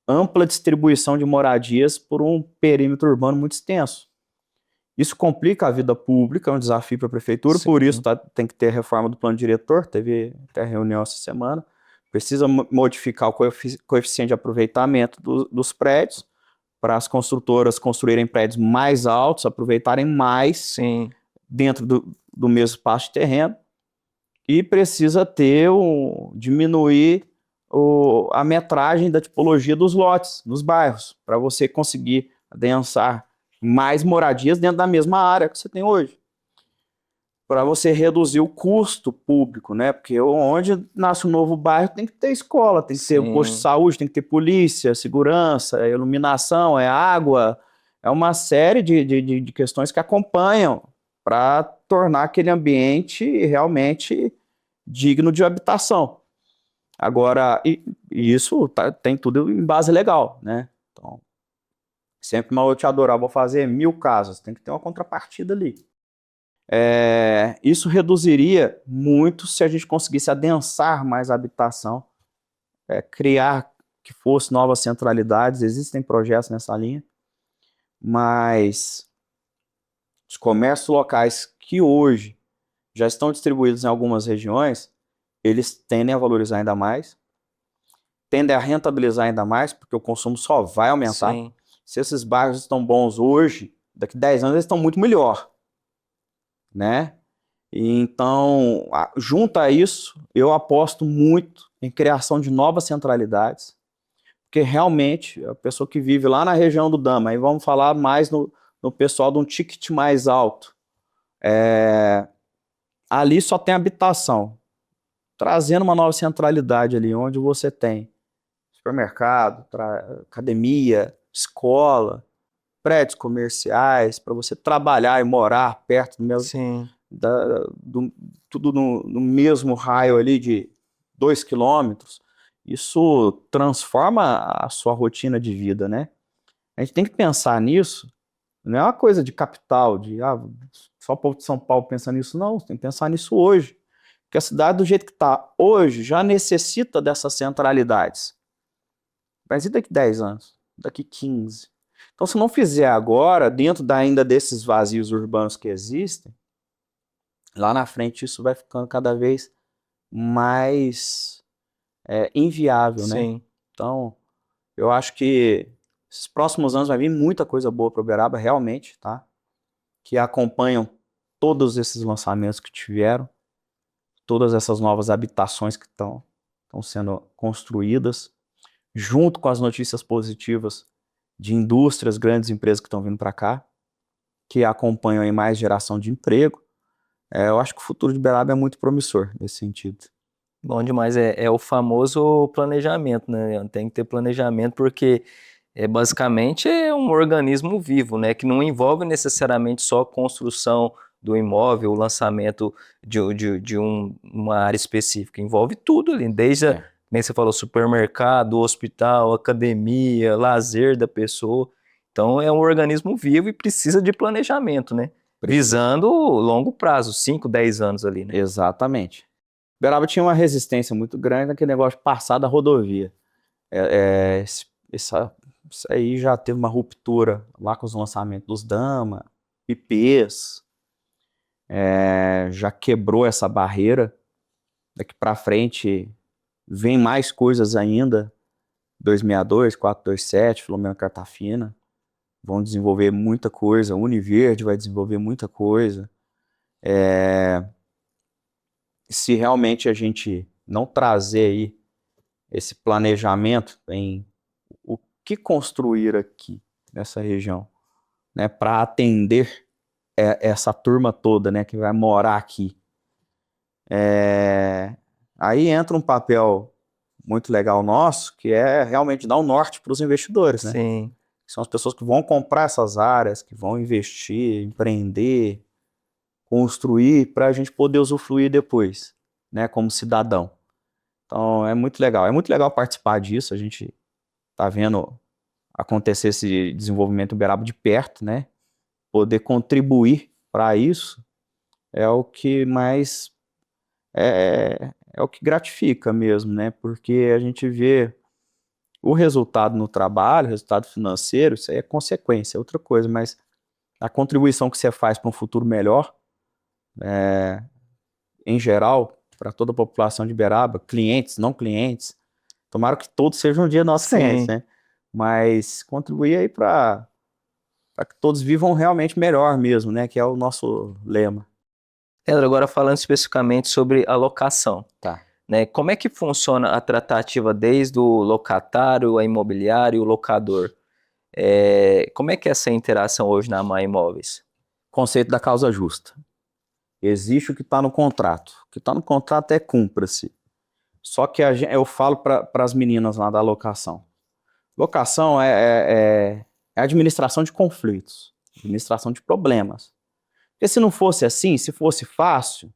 ampla distribuição de moradias por um perímetro urbano muito extenso. Isso complica a vida pública, é um desafio para a prefeitura, Sim. por isso tem que ter reforma do plano diretor, teve até reunião essa semana, precisa modificar o coeficiente de aproveitamento dos prédios, para as construtoras construírem prédios mais altos, aproveitarem mais Sim. dentro do mesmo espaço de terreno, e precisa diminuir a metragem da tipologia dos lotes, nos bairros, para você conseguir adensar mais moradias dentro da mesma área que você tem hoje. Para você reduzir o custo público, né? Porque onde nasce um novo bairro tem que ter escola, tem que ter um posto de saúde, tem que ter polícia, segurança, iluminação, água, uma série de questões que acompanham para tornar aquele ambiente realmente digno de habitação. Agora, e isso tem tudo em base legal, né? Então, sempre uma loteadora, vou fazer 1000 casas, tem que ter uma contrapartida ali. Isso reduziria muito se a gente conseguisse adensar mais a habitação, criar que fosse novas centralidades, existem projetos nessa linha, mas os comércios locais que hoje já estão distribuídos em algumas regiões, eles tendem a valorizar ainda mais, tendem a rentabilizar ainda mais, porque o consumo só vai aumentar. Sim. Se esses bairros estão bons hoje, daqui a 10 anos eles estão muito melhor, né? Então, junto a isso, eu aposto muito em criação de novas centralidades, porque realmente a pessoa que vive lá na região do Dama, aí vamos falar mais no pessoal de um ticket mais alto, ali só tem habitação, trazendo uma nova centralidade ali, onde você tem supermercado, academia, escola, prédios comerciais, para você trabalhar e morar perto do mesmo, Sim. tudo no mesmo raio ali de 2 quilômetros. Isso transforma a sua rotina de vida, né? A gente tem que pensar nisso, não é uma coisa de capital, só o povo de São Paulo pensa nisso, não, tem que pensar nisso hoje. Porque a cidade, do jeito que está hoje, já necessita dessas centralidades. Mas e daqui 10 anos? Daqui 15? Então, se não fizer agora, dentro ainda desses vazios urbanos que existem, lá na frente isso vai ficando cada vez mais inviável, né? Sim. Então, eu acho que esses próximos anos vai vir muita coisa boa para Uberaba, realmente, tá? Que acompanham todos esses lançamentos que tiveram, todas essas novas habitações que estão sendo construídas, junto com as notícias positivas de indústrias, grandes empresas que estão vindo para cá, que acompanham aí mais geração de emprego. Eu acho que o futuro de Uberaba é muito promissor nesse sentido. Bom demais. É o famoso planejamento, né? Tem que ter planejamento porque basicamente é um organismo vivo, né? Que não envolve necessariamente só a construção do imóvel, o lançamento de uma área específica. Envolve tudo ali, desde, como você falou, supermercado, hospital, academia, lazer da pessoa. Então é um organismo vivo e precisa de planejamento, né? Visando longo prazo, 5, 10 anos ali, né? Exatamente. Uberaba tinha uma resistência muito grande naquele negócio de passar da rodovia. Isso aí já teve uma ruptura lá com os lançamentos dos Dama, IPs, já quebrou essa barreira. Daqui para frente vem mais coisas ainda. 262, 427, Filomena Cartafina vão desenvolver muita coisa. Univerde vai desenvolver muita coisa. Se realmente a gente não trazer aí esse planejamento em o que construir aqui nessa região, né, para atender essa turma toda, né, que vai morar aqui. Aí entra um papel muito legal nosso, que é realmente dar um norte para os investidores, né? Sim. São as pessoas que vão comprar essas áreas, que vão investir, empreender, construir, para a gente poder usufruir depois, né, como cidadão. Então é muito legal. É muito legal participar disso. A gente tá vendo acontecer esse desenvolvimento Uberaba de perto, né? Poder contribuir para isso é o que mais é o que gratifica mesmo, né? Porque a gente vê o resultado no trabalho, o resultado financeiro, isso aí é consequência, é outra coisa, mas a contribuição que você faz para um futuro melhor, em geral, para toda a população de Uberaba, clientes, não clientes, tomara que todos sejam um dia nossos clientes, Sim. né? Mas contribuir aí para que todos vivam realmente melhor mesmo, né? Que é o nosso lema. Pedro, agora falando especificamente sobre a locação, Tá. né? Como é que funciona a tratativa desde o locatário, a imobiliário e o locador? Como é que é essa interação hoje na AMAR Imóveis? Conceito da causa justa. Existe o que está no contrato. O que está no contrato é cumpra-se. Só que eu falo para as meninas lá da locação. Locação é administração de conflitos, administração de problemas. Porque se não fosse assim, se fosse fácil,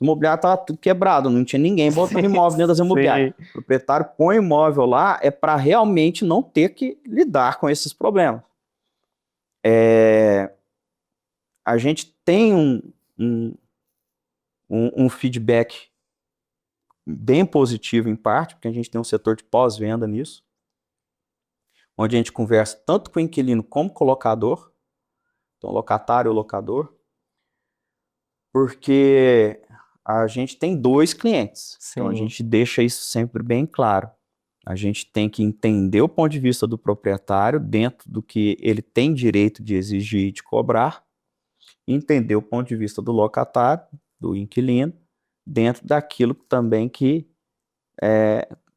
o imobiliário estava tudo quebrado, não tinha ninguém botando imóvel dentro das imobiliárias. Sim. O proprietário põe imóvel lá para realmente não ter que lidar com esses problemas. A gente tem um, um feedback bem positivo em parte, porque a gente tem um setor de pós-venda nisso, onde a gente conversa tanto com o inquilino como com o locador, então locatário ou locador, porque a gente tem dois clientes, então a Sim. gente deixa isso sempre bem claro. A gente tem que entender o ponto de vista do proprietário dentro do que ele tem direito de exigir e de cobrar, e entender o ponto de vista do locatário, do inquilino, dentro daquilo também que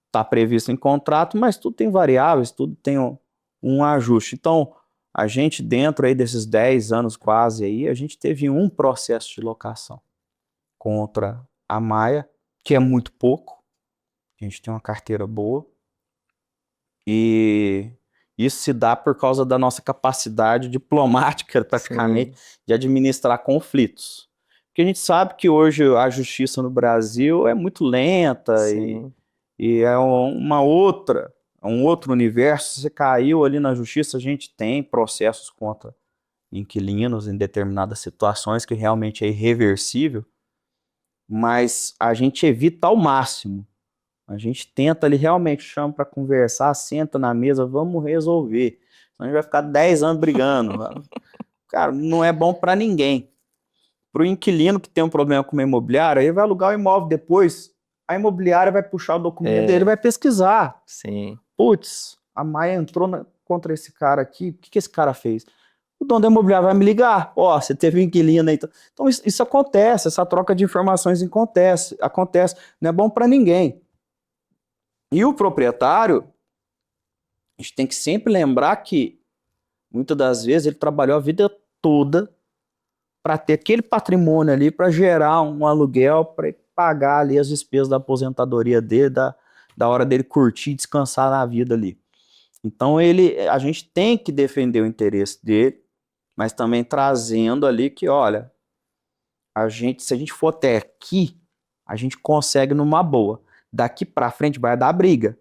está previsto em contrato, mas tudo tem variáveis, tudo tem um ajuste. Então, a gente dentro aí desses 10 anos quase aí, a gente teve um processo de locação contra a Maia, que é muito pouco, a gente tem uma carteira boa, e Isso se dá por causa da nossa capacidade diplomática, praticamente, de administrar conflitos. Porque a gente sabe que hoje a justiça no Brasil é muito lenta Sim. e é um outro universo. Se você caiu ali na justiça, a gente tem processos contra inquilinos em determinadas situações que realmente é irreversível, mas a gente evita ao máximo. A gente tenta ali, realmente chama para conversar, senta na mesa, vamos resolver. Senão a gente vai ficar 10 anos brigando. Cara, não é bom para ninguém. Para o inquilino que tem um problema com uma imobiliária, ele vai alugar o imóvel depois, a imobiliária vai puxar o documento dele, vai pesquisar. Sim. Putz, a Maia entrou contra esse cara aqui, o que esse cara fez? O dono da imobiliária vai me ligar, ó, você teve um inquilino aí. Então isso acontece, essa troca de informações acontece, não é bom para ninguém. E o proprietário, a gente tem que sempre lembrar que, muitas das vezes, ele trabalhou a vida toda para ter aquele patrimônio ali, para gerar um aluguel, para pagar ali as despesas da aposentadoria dele, da hora dele curtir e descansar na vida ali. Então a gente tem que defender o interesse dele, mas também trazendo ali que, olha, se a gente for até aqui, a gente consegue numa boa. Daqui para frente vai dar briga.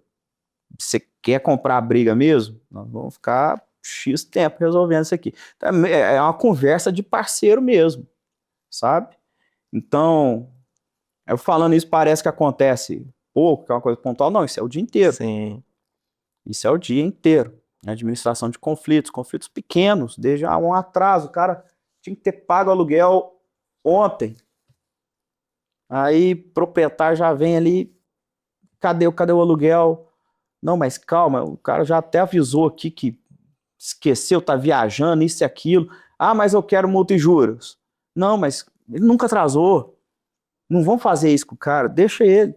Você quer comprar a briga mesmo? Nós vamos ficar X tempo resolvendo isso aqui. Então, é uma conversa de parceiro mesmo, sabe? Então, eu falando isso parece que acontece pouco, que é uma coisa pontual. Não, isso é o dia inteiro. Sim. Isso é o dia inteiro. Administração de conflitos pequenos, desde um atraso. O cara tinha que ter pago o aluguel ontem. Aí, proprietário já vem ali, cadê o aluguel? Não, mas calma, o cara já até avisou aqui que esqueceu, tá viajando, isso e aquilo. Ah, mas eu quero multa e juros. Não, mas ele nunca atrasou. Não vão fazer isso com o cara, deixa ele.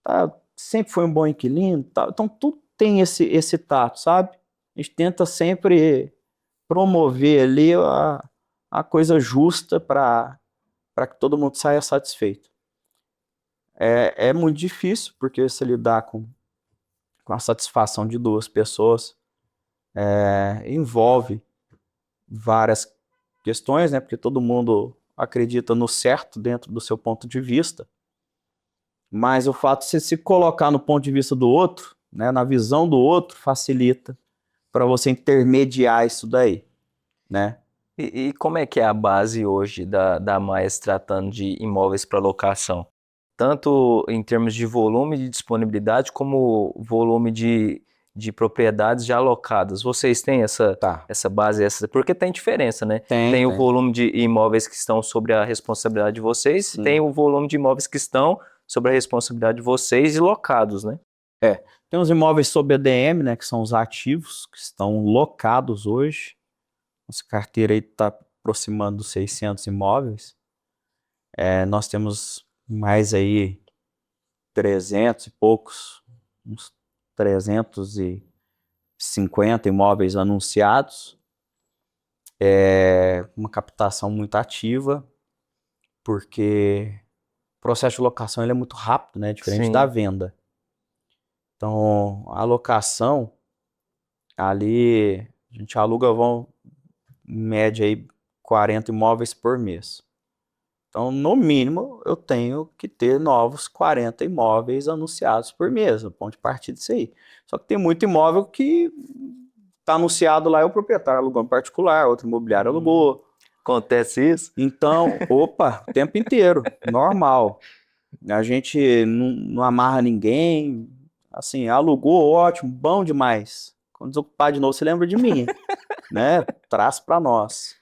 Tá, sempre foi um bom inquilino. Tá, então tudo tem esse tato, sabe? A gente tenta sempre promover ali a coisa justa para que todo mundo saia satisfeito. É muito difícil, porque se lidar com a satisfação de duas pessoas envolve várias questões, né? Porque todo mundo acredita no certo dentro do seu ponto de vista, mas o fato de você se colocar no ponto de vista do outro, né, na visão do outro, facilita para você intermediar isso daí, né? E como é que é a base hoje da Maia se tratando de imóveis para locação? Tanto em termos de volume de disponibilidade, como volume de propriedades já alocadas. Vocês têm Tá. essa base, porque tem diferença, né? Tem. Tem o volume de imóveis que estão sobre a responsabilidade de vocês, Sim. tem o volume de imóveis que estão sobre a responsabilidade de vocês e locados, né? Tem os imóveis sob EDM, né, que são os ativos, que estão locados hoje. Nossa carteira aí está aproximando dos 600 imóveis. Nós temos mais aí 300 e poucos, uns 350 imóveis anunciados. Uma captação muito ativa, porque o processo de locação ele é muito rápido, né, diferente da Sim. venda. Então, a locação, ali, a gente aluga, em média, aí, 40 imóveis por mês. Então, no mínimo, eu tenho que ter novos 40 imóveis anunciados por mês, no ponto de partida disso aí. Só que tem muito imóvel que está anunciado lá, é o proprietário alugou em particular, outro imobiliário alugou. Acontece isso? Então, opa, o tempo inteiro, normal. A gente não amarra ninguém, assim, alugou, ótimo, bom demais. Quando desocupar de novo, você lembra de mim, né? Traz para nós.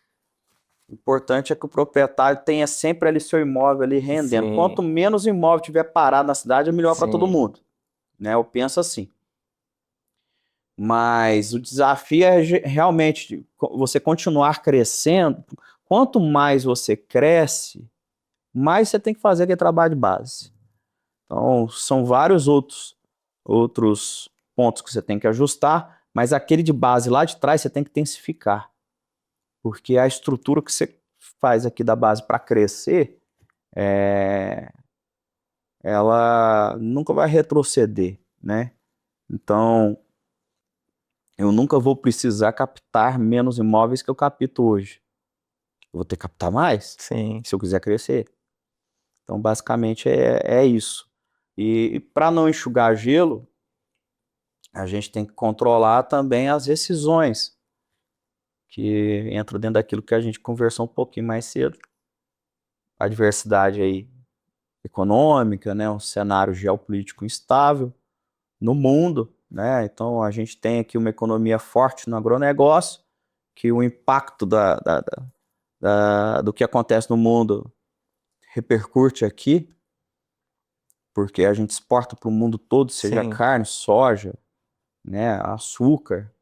O importante é que o proprietário tenha sempre ali seu imóvel ali rendendo. Sim. Quanto menos imóvel tiver parado na cidade, é melhor para todo Sim. mundo, né? Eu penso assim. Mas o desafio é realmente você continuar crescendo. Quanto mais você cresce, mais você tem que fazer aquele trabalho de base. Então, são vários outros pontos que você tem que ajustar, mas aquele de base lá de trás você tem que intensificar. Porque a estrutura que você faz aqui da base para crescer, ela nunca vai retroceder, né? Então, eu nunca vou precisar captar menos imóveis que eu capto hoje. Eu vou ter que captar mais, Sim. se eu quiser crescer. Então, basicamente, é isso. E para não enxugar gelo, a gente tem que controlar também as rescisões, que entra dentro daquilo que a gente conversou um pouquinho mais cedo. A diversidade aí econômica, né, um cenário geopolítico instável no mundo, né? Então, a gente tem aqui uma economia forte no agronegócio, que o impacto do que acontece no mundo repercute aqui, porque a gente exporta para o mundo todo, seja Sim. carne, soja, né, açúcar.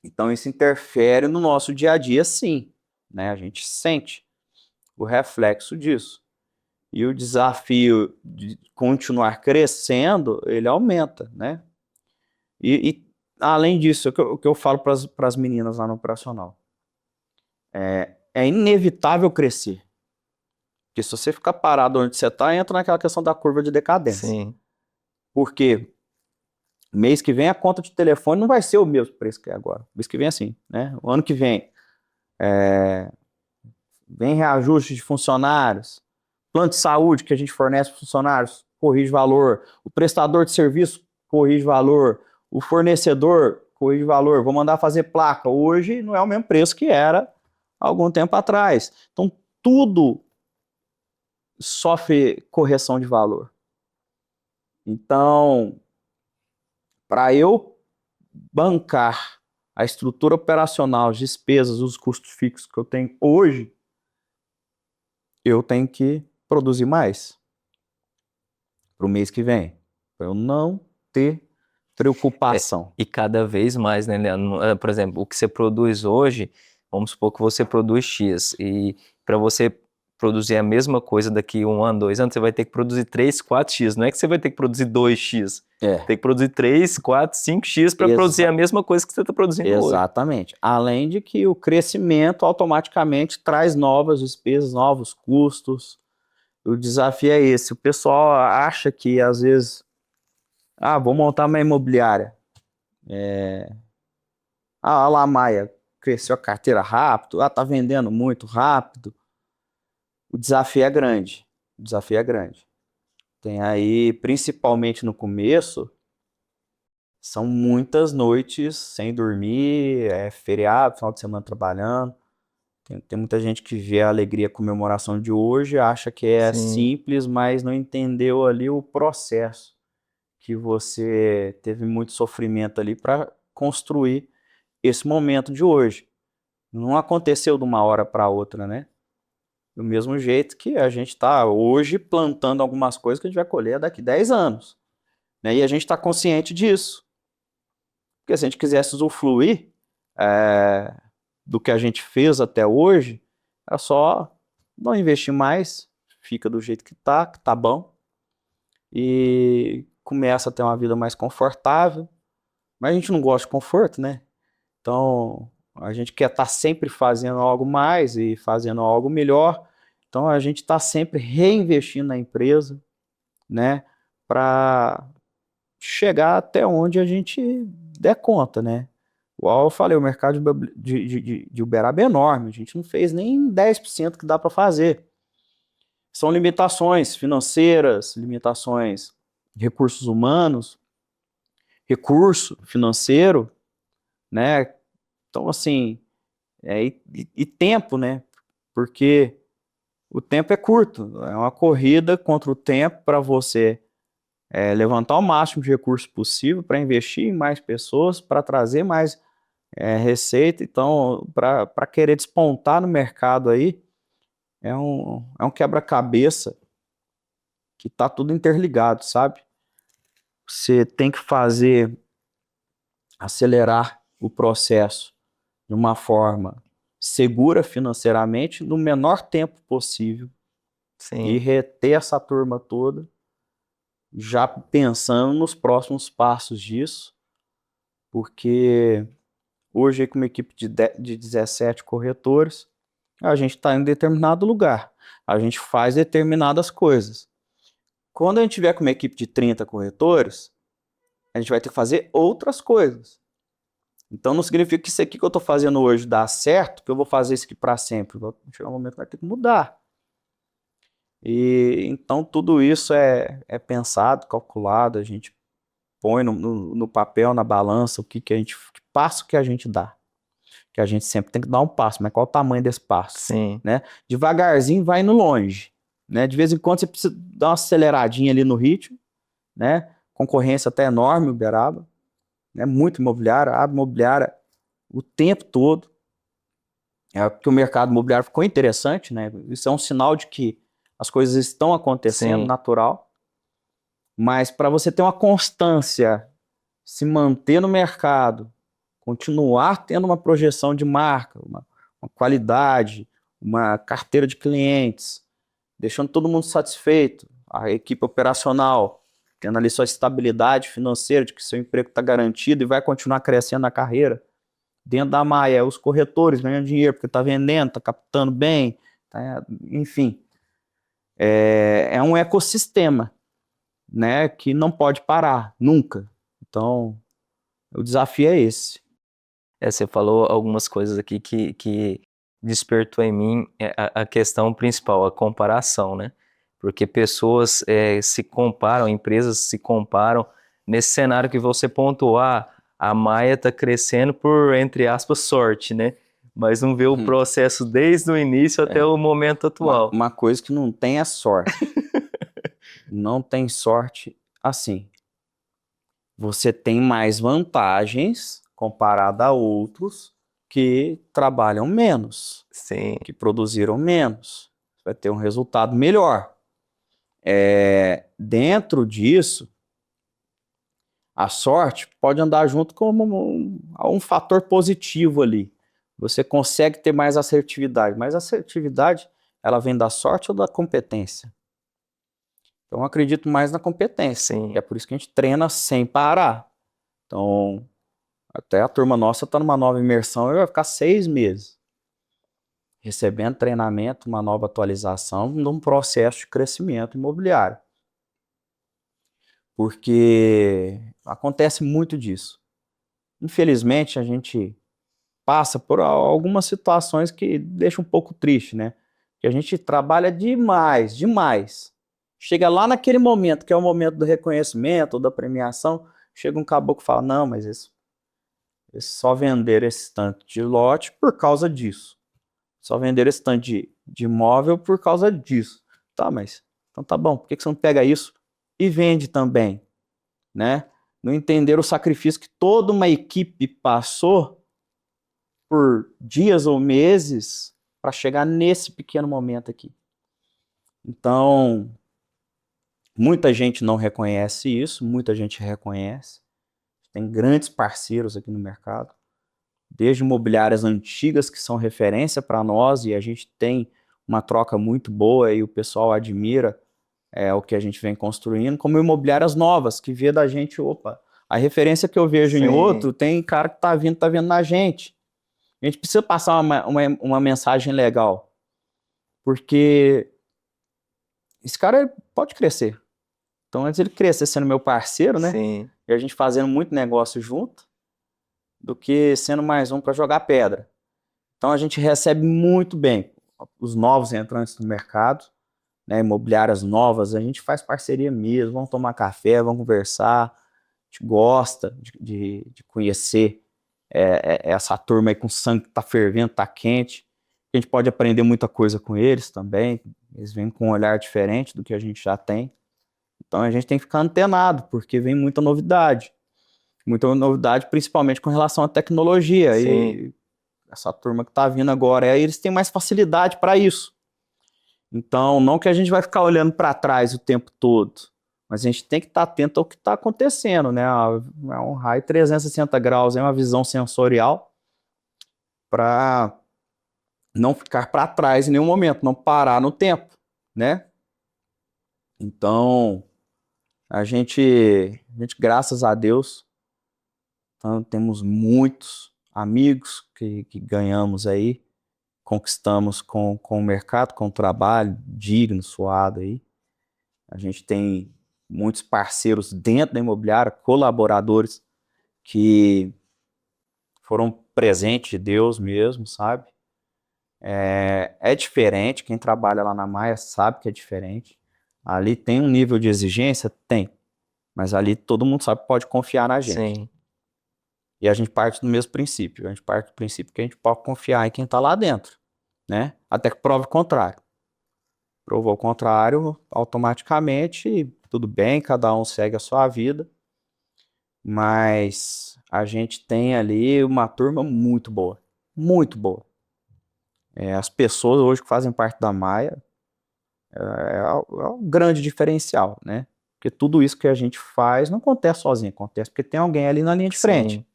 Então isso interfere no nosso dia a dia, sim, né? A gente sente o reflexo disso. E o desafio de continuar crescendo, ele aumenta, né? E além disso, o que eu falo para as meninas lá no operacional, é inevitável crescer. Porque se você ficar parado onde você está, entra naquela questão da curva de decadência. Sim. Porque mês que vem a conta de telefone não vai ser o mesmo preço que é agora. Mês que vem assim, né? O ano que vem vem reajuste de funcionários, plano de saúde que a gente fornece para funcionários, corrige valor, o prestador de serviço corrige valor, o fornecedor corrige valor, vou mandar fazer placa. Hoje não é o mesmo preço que era há algum tempo atrás. Então tudo sofre correção de valor. Então, para eu bancar a estrutura operacional, as despesas, os custos fixos que eu tenho hoje, eu tenho que produzir mais para o mês que vem, para eu não ter preocupação. E cada vez mais, né, Leandro? Por exemplo, o que você produz hoje, vamos supor que você produz X, e para você produzir a mesma coisa daqui 1 ano, 2 anos, você vai ter que produzir 3, 4X. Não é que você vai ter que produzir 2X. Tem que produzir 3, 4, 5X para produzir a mesma coisa que você está produzindo hoje. Exatamente. Além de que o crescimento automaticamente traz novas despesas, novos custos. O desafio é esse. O pessoal acha que, às vezes, vou montar uma imobiliária. A Lamaia cresceu a carteira rápido, tá vendendo muito rápido. O desafio é grande. O desafio é grande. Tem aí, principalmente no começo, são muitas noites sem dormir, feriado, final de semana trabalhando. Tem muita gente que vê a alegria, a comemoração de hoje, acha que é Sim. simples, mas não entendeu ali o processo, que você teve muito sofrimento ali para construir esse momento de hoje. Não aconteceu de uma hora para outra, né? Do mesmo jeito que a gente está hoje plantando algumas coisas que a gente vai colher daqui 10 anos, né? E a gente está consciente disso. Porque se a gente quisesse usufruir do que a gente fez até hoje, é só não investir mais, fica do jeito que tá bom, e começa a ter uma vida mais confortável. Mas a gente não gosta de conforto, né? Então a gente quer estar sempre fazendo algo mais e fazendo algo melhor. Então a gente está sempre reinvestindo na empresa, né? Para chegar até onde a gente der conta, né? Igual eu falei, o mercado de Uberaba é enorme, a gente não fez nem 10% que dá para fazer. São limitações financeiras, limitações de recursos humanos, recurso financeiro, né? Então, assim, e tempo, né? Porque o tempo é curto, é uma corrida contra o tempo para você levantar o máximo de recursos possível para investir em mais pessoas, para trazer mais receita. Então, para querer despontar no mercado aí, é um quebra-cabeça que tá tudo interligado, sabe? Você tem que acelerar o processo de uma forma segura financeiramente, no menor tempo possível, e Sim. reter essa turma toda, já pensando nos próximos passos disso, porque hoje, com uma equipe de 17 corretores, a gente está em determinado lugar, a gente faz determinadas coisas. Quando a gente tiver com uma equipe de 30 corretores, a gente vai ter que fazer outras coisas. Então não significa que isso aqui que eu estou fazendo hoje dá certo, que eu vou fazer isso aqui para sempre. Vai chegar um momento que vai ter que mudar. E então tudo isso é pensado, calculado, a gente põe no papel, na balança, que passo que a gente dá. Que a gente sempre tem que dar um passo, mas qual o tamanho desse passo? Sim. Né? Devagarzinho vai indo longe. Né? De vez em quando você precisa dar uma aceleradinha ali no ritmo, né? Concorrência até enorme, Uberaba, né? Muito imobiliária, abre imobiliária o tempo todo. É porque o mercado imobiliário ficou interessante, né? Isso é um sinal de que as coisas estão acontecendo, Sim. natural. Mas para você ter uma constância, se manter no mercado, continuar tendo uma projeção de marca, uma qualidade, uma carteira de clientes, deixando todo mundo satisfeito, a equipe operacional, tendo ali sua estabilidade financeira, de que seu emprego está garantido e vai continuar crescendo na carreira. Dentro da Maia, os corretores ganhando dinheiro porque está vendendo, está captando bem, enfim. É um ecossistema, né, que não pode parar, nunca. Então, o desafio é esse. Você falou algumas coisas aqui que despertou em mim a questão principal, a comparação, né? Porque pessoas se comparam, empresas se comparam nesse cenário que você pontuou, a Maia está crescendo por, entre aspas, sorte, né? Mas não vê o processo desde o início até o momento atual. Uma coisa que não tem é sorte. Não tem sorte assim. Você tem mais vantagens comparado a outros que trabalham menos, Sim, que produziram menos. Você vai ter um resultado melhor. Dentro disso, a sorte pode andar junto com um fator positivo ali. Você consegue ter mais assertividade, mas a assertividade ela vem da sorte ou da competência? Então, eu acredito mais na competência. sim. É por isso que a gente treina sem parar. Então, até a turma nossa está numa nova imersão e vai ficar 6 meses recebendo treinamento, uma nova atualização num processo de crescimento imobiliário. Porque acontece muito disso. Infelizmente, a gente passa por algumas situações que deixam um pouco triste, né? Que a gente trabalha demais, demais. Chega lá naquele momento, que é o momento do reconhecimento ou da premiação, chega um caboclo e fala, não, mas eles só venderam esse tanto de lote por causa disso. Só venderam esse tanto de imóvel por causa disso. Tá, mas então tá bom, por que você não pega isso e vende também? Né? Não entenderam o sacrifício que toda uma equipe passou por dias ou meses para chegar nesse pequeno momento aqui. Então, muita gente não reconhece isso, muita gente reconhece. Tem grandes parceiros aqui no mercado, desde imobiliárias antigas que são referência para nós e a gente tem uma troca muito boa e o pessoal admira o que a gente vem construindo, como imobiliárias novas que vê da gente, opa, a referência que eu vejo em outro, tem cara que tá vendo na gente. A gente precisa passar uma mensagem legal, porque esse cara pode crescer. Então, antes ele crescer sendo meu parceiro, né? Sim. E a gente fazendo muito negócio junto, do que sendo mais um para jogar pedra. Então, a gente recebe muito bem os novos entrantes no mercado, né? Imobiliárias novas, a gente faz parceria mesmo, vamos tomar café, vamos conversar, a gente gosta de conhecer essa turma aí com sangue que tá fervendo, tá quente. A gente pode aprender muita coisa com eles também. Eles vêm com um olhar diferente do que a gente já tem. Então a gente tem que ficar antenado, porque vem muita novidade. Muita novidade, principalmente com relação à tecnologia. Sim. E essa turma que tá vindo agora, eles têm mais facilidade para isso. Então, não que a gente vai ficar olhando para trás o tempo todo, mas a gente tem que estar atento ao que está acontecendo, né? É um raio 360 graus, é uma visão sensorial para não ficar para trás em nenhum momento, não parar no tempo, né? Então, a gente graças a Deus, então, temos muitos amigos que ganhamos aí, conquistamos com o mercado, com o trabalho digno, suado aí. A gente tem muitos parceiros dentro da imobiliária, colaboradores que foram presentes de Deus mesmo, sabe? É diferente, quem trabalha lá na Maia sabe que é diferente. Ali tem um nível de exigência? Tem. Mas ali todo mundo sabe que pode confiar na gente. Sim, E a gente parte do mesmo princípio. A gente parte do princípio que a gente pode confiar em quem está lá dentro, né? Até que prove o contrário. Provou o contrário, automaticamente, tudo bem, cada um segue a sua vida. Mas a gente tem ali uma turma muito boa. Muito boa. As pessoas hoje que fazem parte da Maia é o grande diferencial, né? Porque tudo isso que a gente faz não acontece sozinho, acontece porque tem alguém ali na linha de frente. sim,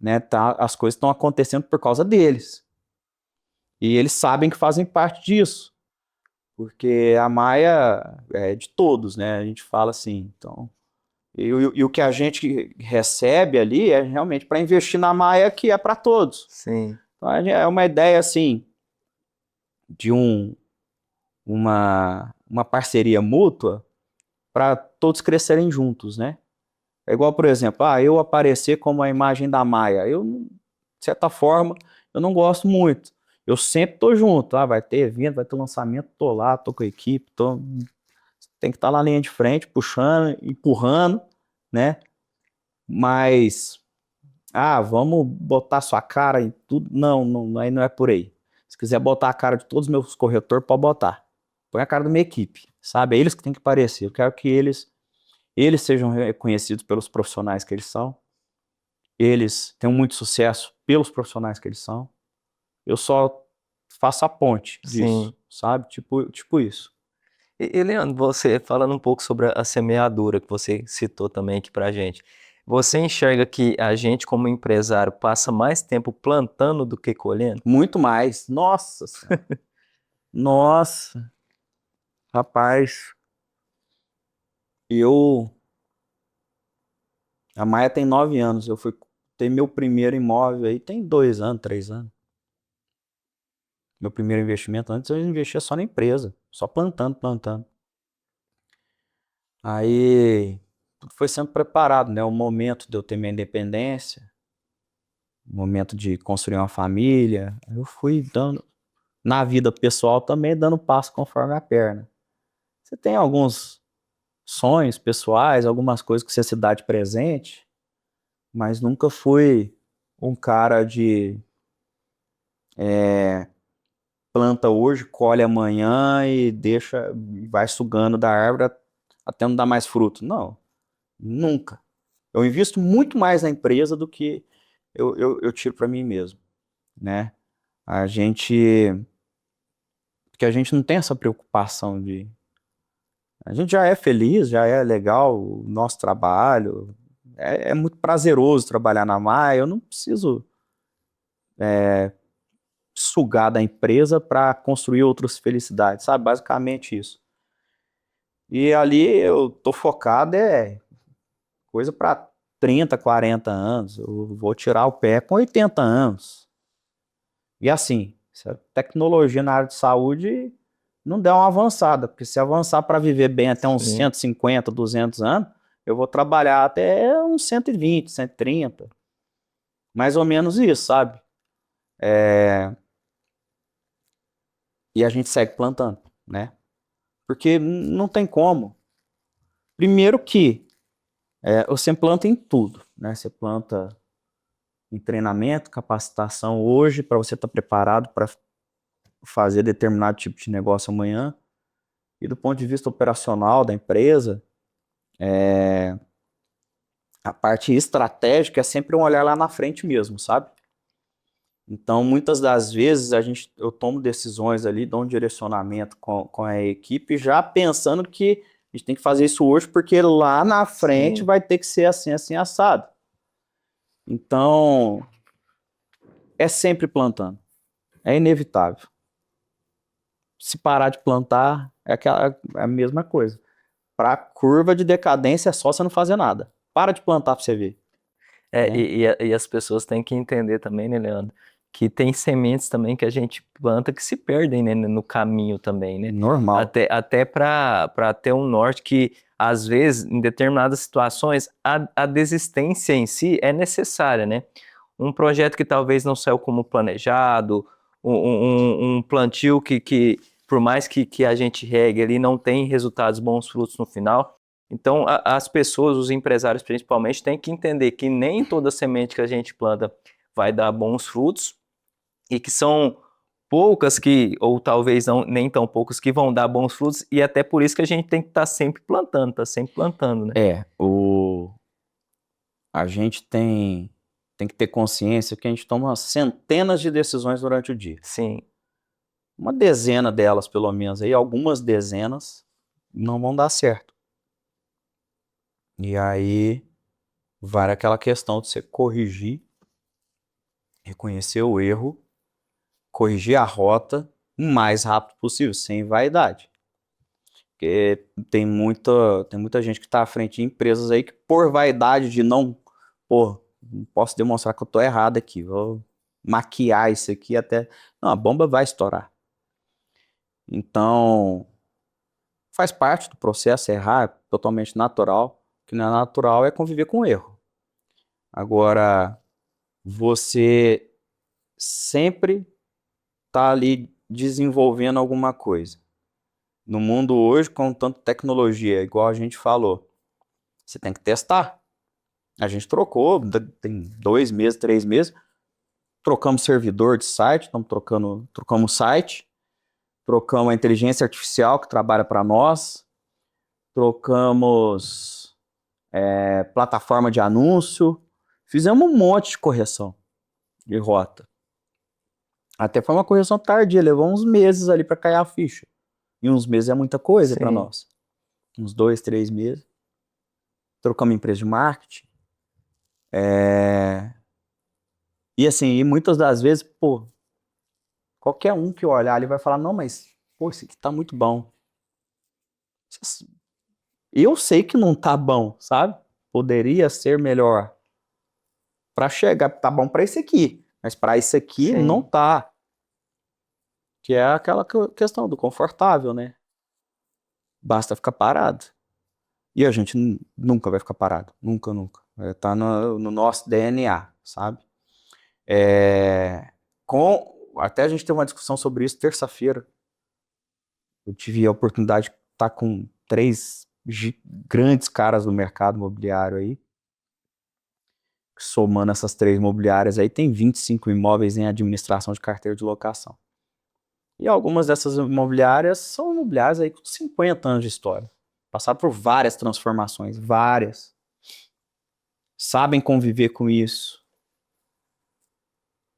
Né? As coisas estão acontecendo por causa deles. E eles sabem que fazem parte disso. Porque a Maia é de todos, né? A gente fala assim. Então, e o que a gente recebe ali é realmente para investir na Maia, que é para todos. sim, Então, é uma ideia assim de uma parceria mútua para todos crescerem juntos, né? É igual, por exemplo, eu aparecer como a imagem da Maia. De certa forma, eu não gosto muito. Eu sempre tô junto, vai ter evento, vai ter lançamento, tô lá, tô com a equipe, tem que estar lá na linha de frente, puxando, empurrando, né? Mas, vamos botar sua cara em tudo. Não, não, aí não é por aí. Se quiser botar a cara de todos os meus corretores, pode botar. Põe a cara da minha equipe, sabe? É eles que tem que aparecer. Eu quero que eles sejam reconhecidos pelos profissionais que eles são. Eles tenham muito sucesso pelos profissionais que eles são. Eu só faço a ponte disso, sim. sabe? Tipo isso. E, Leandro, você falando um pouco sobre a semeadura que você citou também aqui pra gente. Você enxerga que a gente, como empresário, passa mais tempo plantando do que colhendo? Muito mais. Nossa Senhora. Nossa, rapaz. Eu. A Maia tem 9 anos. Eu fui ter meu primeiro imóvel aí tem 2 anos, 3 anos. Meu primeiro investimento. Antes eu investia só na empresa, só plantando, plantando. Aí tudo foi sendo preparado, né? O momento de eu ter minha independência, o momento de construir uma família. Eu fui dando, na vida pessoal também, dando passo conforme a perna. Você tem alguns sonhos pessoais, algumas coisas que você se dá de presente, mas nunca fui um cara de planta hoje, colhe amanhã e deixa, vai sugando da árvore até não dar mais fruto. Não, nunca. Eu invisto muito mais na empresa do que eu tiro para mim mesmo, né? A gente, porque a gente não tem essa preocupação a gente já é feliz, já é legal o nosso trabalho, é muito prazeroso trabalhar na Maia, eu não preciso sugar da empresa para construir outras felicidades, sabe? Basicamente isso. E ali eu tô focado coisa para 30, 40 anos. Eu vou tirar o pé com 80 anos. E assim, se a tecnologia na área de saúde não der uma avançada, porque se avançar para viver bem até uns Sim. 150, 200 anos, eu vou trabalhar até uns 120, 130. Mais ou menos isso, sabe? E a gente segue plantando, né? Porque não tem como. Primeiro que você planta em tudo, né? Você planta em treinamento, capacitação hoje, para você estar preparado para fazer determinado tipo de negócio amanhã. E do ponto de vista operacional da empresa, a parte estratégica é sempre um olhar lá na frente mesmo, sabe? Então, muitas das vezes eu tomo decisões ali, dou um direcionamento com a equipe, já pensando que a gente tem que fazer isso hoje, porque lá na frente Sim. vai ter que ser assim, assim, assado. Então, é sempre plantando. É inevitável. Se parar de plantar, é a mesma coisa. Para a curva de decadência é só você não fazer nada. Para de plantar para você ver, É, né? e as pessoas têm que entender também, né, Leandro? que tem sementes também que a gente planta que se perdem, né, no caminho também, né? Normal. Até para ter um norte que, às vezes, em determinadas situações, a desistência em si é necessária, né? Um projeto que talvez não saiu como planejado, um plantio que por mais que a gente regue ali, não tem resultados, bons frutos no final. Então, as pessoas, os empresários principalmente, têm que entender que nem toda semente que a gente planta vai dar bons frutos e que são poucas que, ou talvez não, nem tão poucas, que vão dar bons frutos, e até por isso que a gente tem que estar sempre plantando, né? A gente tem que ter consciência que a gente toma centenas de decisões durante o dia. Sim, Uma dezena delas, pelo menos, aí, algumas dezenas não vão dar certo. E aí vai aquela questão de você corrigir, reconhecer o erro, corrigir a rota o mais rápido possível, sem vaidade. Porque tem muita gente que está à frente de empresas aí que, por vaidade de não posso demonstrar que eu estou errado aqui, vou maquiar isso aqui até. Não, a bomba vai estourar. Então, faz parte do processo, errar é totalmente natural. O que não é natural é conviver com o erro. Agora, você sempre está ali desenvolvendo alguma coisa. No mundo hoje, com tanta tecnologia, igual a gente falou, você tem que testar. A gente trocou, tem 2 meses, 3 meses, trocamos servidor de site, trocamos site, trocamos a inteligência artificial que trabalha para nós, trocamos plataforma de anúncio, fizemos um monte de correção de rota. Até foi uma correção tardia, levou uns meses ali para cair a ficha. E uns meses é muita coisa para nós. Uns 2, 3 meses. Trocamos empresa de marketing. E assim, e muitas das vezes, qualquer um que olhar ali vai falar, não, mas, isso aqui tá muito bom. Eu sei que não tá bom, sabe? Poderia ser melhor. Para chegar, tá bom para esse aqui, mas para isso aqui não tá. Que é aquela questão do confortável, né? Basta ficar parado. E a gente nunca vai ficar parado. Nunca, nunca. Tá no nosso DNA, sabe? Até a gente teve uma discussão sobre isso terça-feira. Eu tive a oportunidade de estar com 3 grandes caras do mercado imobiliário aí. Somando essas 3 imobiliárias aí, tem 25 imóveis em administração de carteira de locação. E algumas dessas imobiliárias são imobiliárias aí com 50 anos de história. Passaram por várias transformações, várias. Sabem conviver com isso.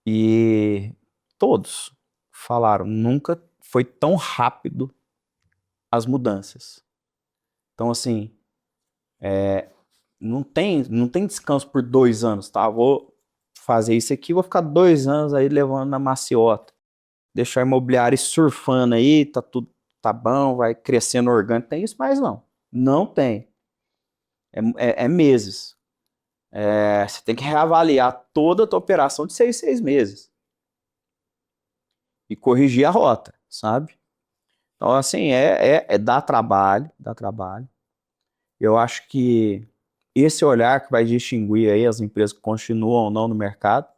E todos falaram, nunca foi tão rápido as mudanças. Então, assim, não tem descanso por 2 anos, tá? Vou fazer isso aqui, vou ficar 2 anos aí levando na maciota. Deixar a imobiliária surfando aí, tá bom, vai crescendo orgânico. Tem isso, mas não. Não tem. É meses. Você tem que reavaliar toda a tua operação de 6 meses. E corrigir a rota, sabe? Então, assim, dá trabalho, dá trabalho. Eu acho que esse olhar que vai distinguir aí as empresas que continuam ou não no mercado,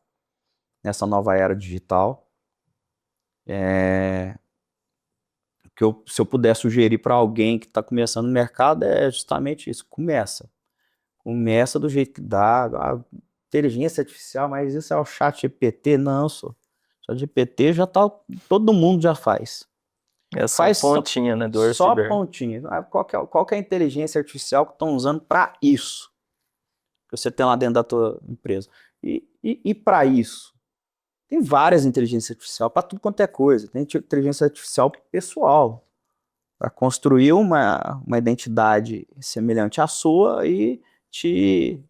nessa nova era digital, se eu puder sugerir para alguém que está começando no mercado, é justamente isso. Começa do jeito que dá. A inteligência artificial, mas isso é o chat GPT? Não, só. Chat GPT já tá, todo mundo já faz. É só pontinha, né, do só iceberg. pontinha. Qual que é a inteligência artificial que estão usando para isso? Que você tem lá dentro da tua empresa. E para isso? Tem várias inteligências artificiais para tudo quanto é coisa. Tem inteligência artificial pessoal, para construir uma identidade semelhante à sua e te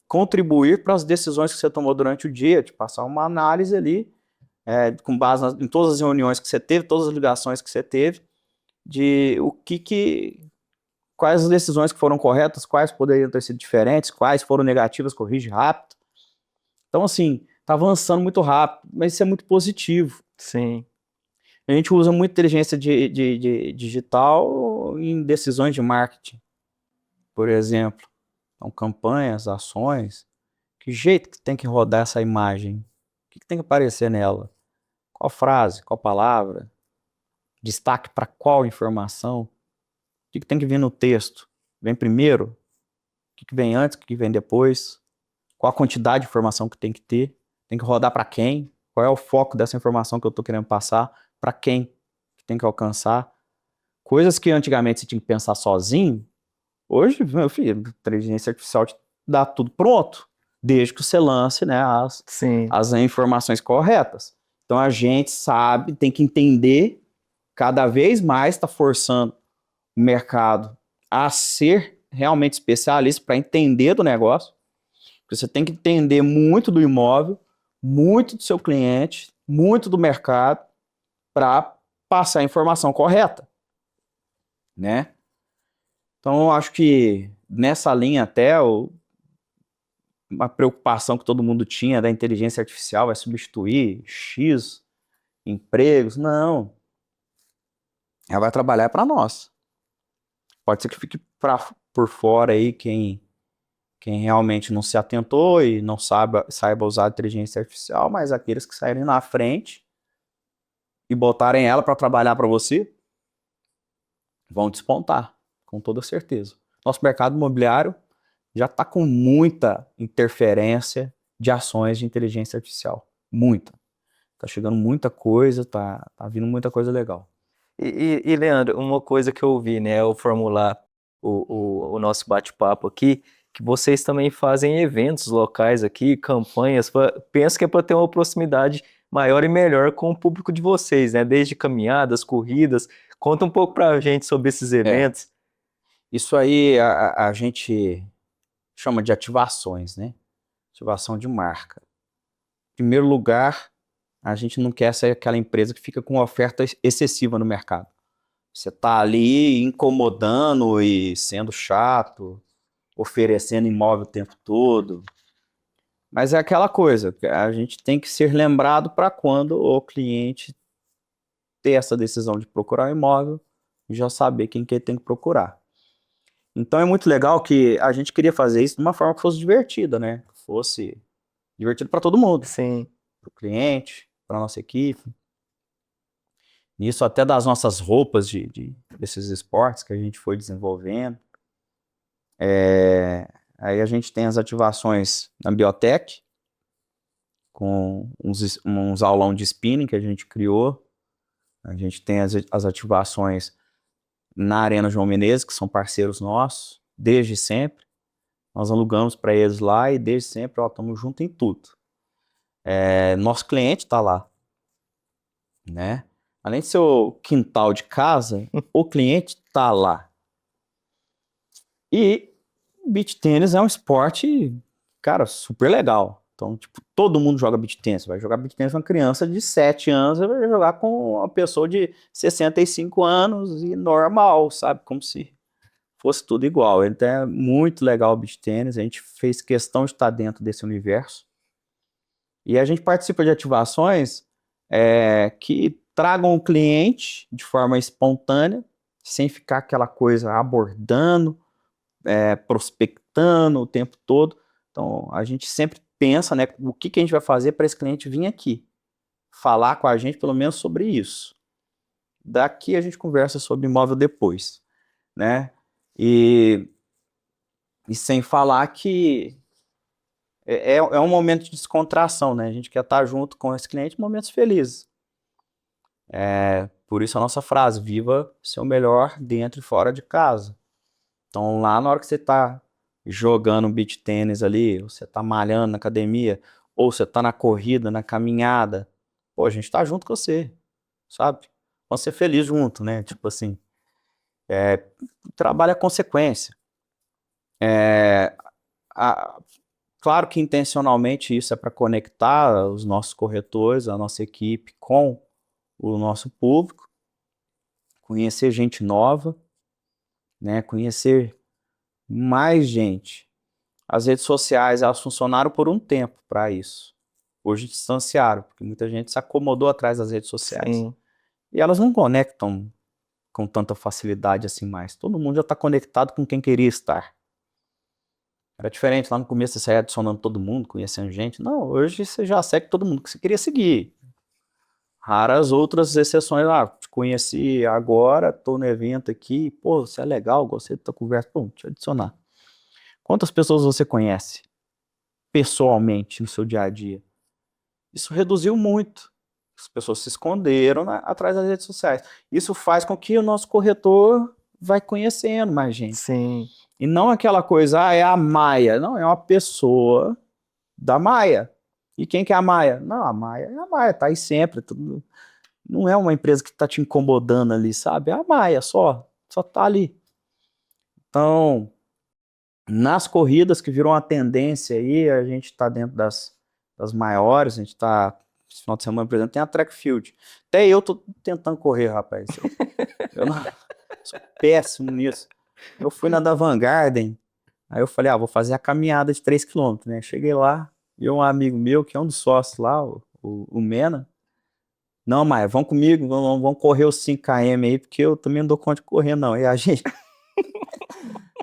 contribuir para as decisões que você tomou durante o dia, te passar uma análise ali, com base em todas as reuniões que você teve, todas as ligações que você teve, de quais as decisões que foram corretas, quais poderiam ter sido diferentes, quais foram negativas, corrige rápido. Então, assim, tá avançando muito rápido, mas isso é muito positivo. Sim. A gente usa muito inteligência digital em decisões de marketing, por exemplo. Então, campanhas, ações. Que jeito que tem que rodar essa imagem? O que tem que aparecer nela? Qual frase? Qual palavra? Destaque para qual informação? O que tem que vir no texto? Vem primeiro? O que vem antes? O que vem depois? Qual a quantidade de informação que tem que ter? Tem que rodar para quem? Qual é o foco dessa informação que eu estou querendo passar? Para quem que tem que alcançar? Coisas que antigamente você tinha que pensar sozinho, hoje, meu filho, a inteligência artificial te dá tudo pronto, desde que você lance, né, Sim. as informações corretas. Então a gente sabe, tem que entender, cada vez mais está forçando o mercado a ser realmente especialista para entender do negócio. Você tem que entender muito do imóvel, muito do seu cliente, muito do mercado, para passar a informação correta, né? Então, eu acho que nessa linha até uma preocupação que todo mundo tinha da inteligência artificial vai substituir X empregos. Não. Ela vai trabalhar para nós. Pode ser que fique por fora aí quem realmente não se atentou e não saiba usar a inteligência artificial, mas aqueles que saírem na frente e botarem ela para trabalhar para você vão despontar, com toda certeza. Nosso mercado imobiliário já está com muita interferência de ações de inteligência artificial. Muita. Tá chegando muita coisa, tá vindo muita coisa legal. Leandro, uma coisa que eu ouvi, né, ao formular o nosso bate-papo aqui, que vocês também fazem eventos locais aqui, campanhas, penso que é para ter uma proximidade maior e melhor com o público de vocês, né, desde caminhadas, corridas. Conta um pouco para a gente sobre esses eventos. Isso aí a gente chama de ativações, né? Ativação de marca. Em primeiro lugar, a gente não quer ser aquela empresa que fica com oferta excessiva no mercado. Você está ali incomodando e sendo chato, oferecendo imóvel o tempo todo. Mas é aquela coisa, a gente tem que ser lembrado para quando o cliente ter essa decisão de procurar um imóvel, já saber quem que ele tem que procurar. Então é muito legal que a gente queria fazer isso de uma forma que fosse divertida, né? Que fosse divertido para todo mundo. Sim. Para o cliente, para a nossa equipe. Isso até das nossas roupas desses esportes que a gente foi desenvolvendo. Aí a gente tem as ativações na Biotech, com uns aulão de spinning que a gente criou. A gente tem as ativações na Arena João Menezes, que são parceiros nossos, desde sempre. Nós alugamos para eles lá e desde sempre estamos juntos em tudo. Nosso cliente está lá, né? Além de ser o quintal de casa, o cliente está lá. E beach tênis é um esporte, cara, super legal. Então, tipo, todo mundo joga beach tênis. Vai jogar beach tênis com uma criança de 7 anos, vai jogar com uma pessoa de 65 anos e normal, sabe? Como se fosse tudo igual. Então é muito legal o beach tênis. A gente fez questão de estar dentro desse universo. E a gente participa de ativações que tragam o cliente de forma espontânea, sem ficar aquela coisa abordando, prospectando o tempo todo. Então, a gente sempre pensa, né, o que a gente vai fazer para esse cliente vir aqui, falar com a gente pelo menos sobre isso. Daqui a gente conversa sobre imóvel depois, né? E sem falar que é um momento de descontração, né? A gente quer estar junto com esse cliente em momentos felizes. Por isso a nossa frase, viva seu melhor dentro e fora de casa. Então lá na hora que você está jogando um beach tênis ali, ou você está malhando na academia, ou você está na corrida, na caminhada, pô, a gente está junto com você, sabe? Vamos ser felizes junto, né? Tipo assim, trabalho é consequência. Claro que intencionalmente isso é para conectar os nossos corretores, a nossa equipe com o nosso público, conhecer gente nova, né? Conhecer mais gente. As redes sociais, elas funcionaram por um tempo para isso. hoje distanciaram, porque muita gente se acomodou atrás das redes sociais. Sim. E elas não conectam com tanta facilidade assim mais. Todo mundo já está conectado com quem queria estar. Era diferente, lá no começo você saía adicionando todo mundo, conhecendo gente. Não, hoje você já segue todo mundo que você queria seguir. Raras outras exceções. Te conheci agora, tô no evento aqui, pô, você é legal, gostei da tua conversa, pô, deixa eu adicionar. Quantas pessoas você conhece pessoalmente no seu dia a dia? Isso reduziu muito. As pessoas se esconderam atrás das redes sociais. Isso faz com que o nosso corretor vai conhecendo mais gente. Sim. E não aquela coisa, é a Maia. Não, é uma pessoa da Maia. E quem que é a Maia? Não, a Maia é a Maia, tá aí sempre. Tudo. Não é uma empresa que tá te incomodando ali, sabe? É a Maia só tá ali. Então, nas corridas que viram uma tendência aí, a gente tá dentro das maiores, a gente tá, esse final de semana, por exemplo, tem a Track Field. Até eu tô tentando correr, rapaz. Eu não, sou péssimo nisso. Eu fui na da Vanguarden, aí eu falei, vou fazer a caminhada de 3 km, né? Cheguei lá, e um amigo meu, que é um dos sócios lá, o Mena, não, Maia, vão comigo, vamos correr os 5 km aí, porque eu também não dou conta de correr, não. E a gente,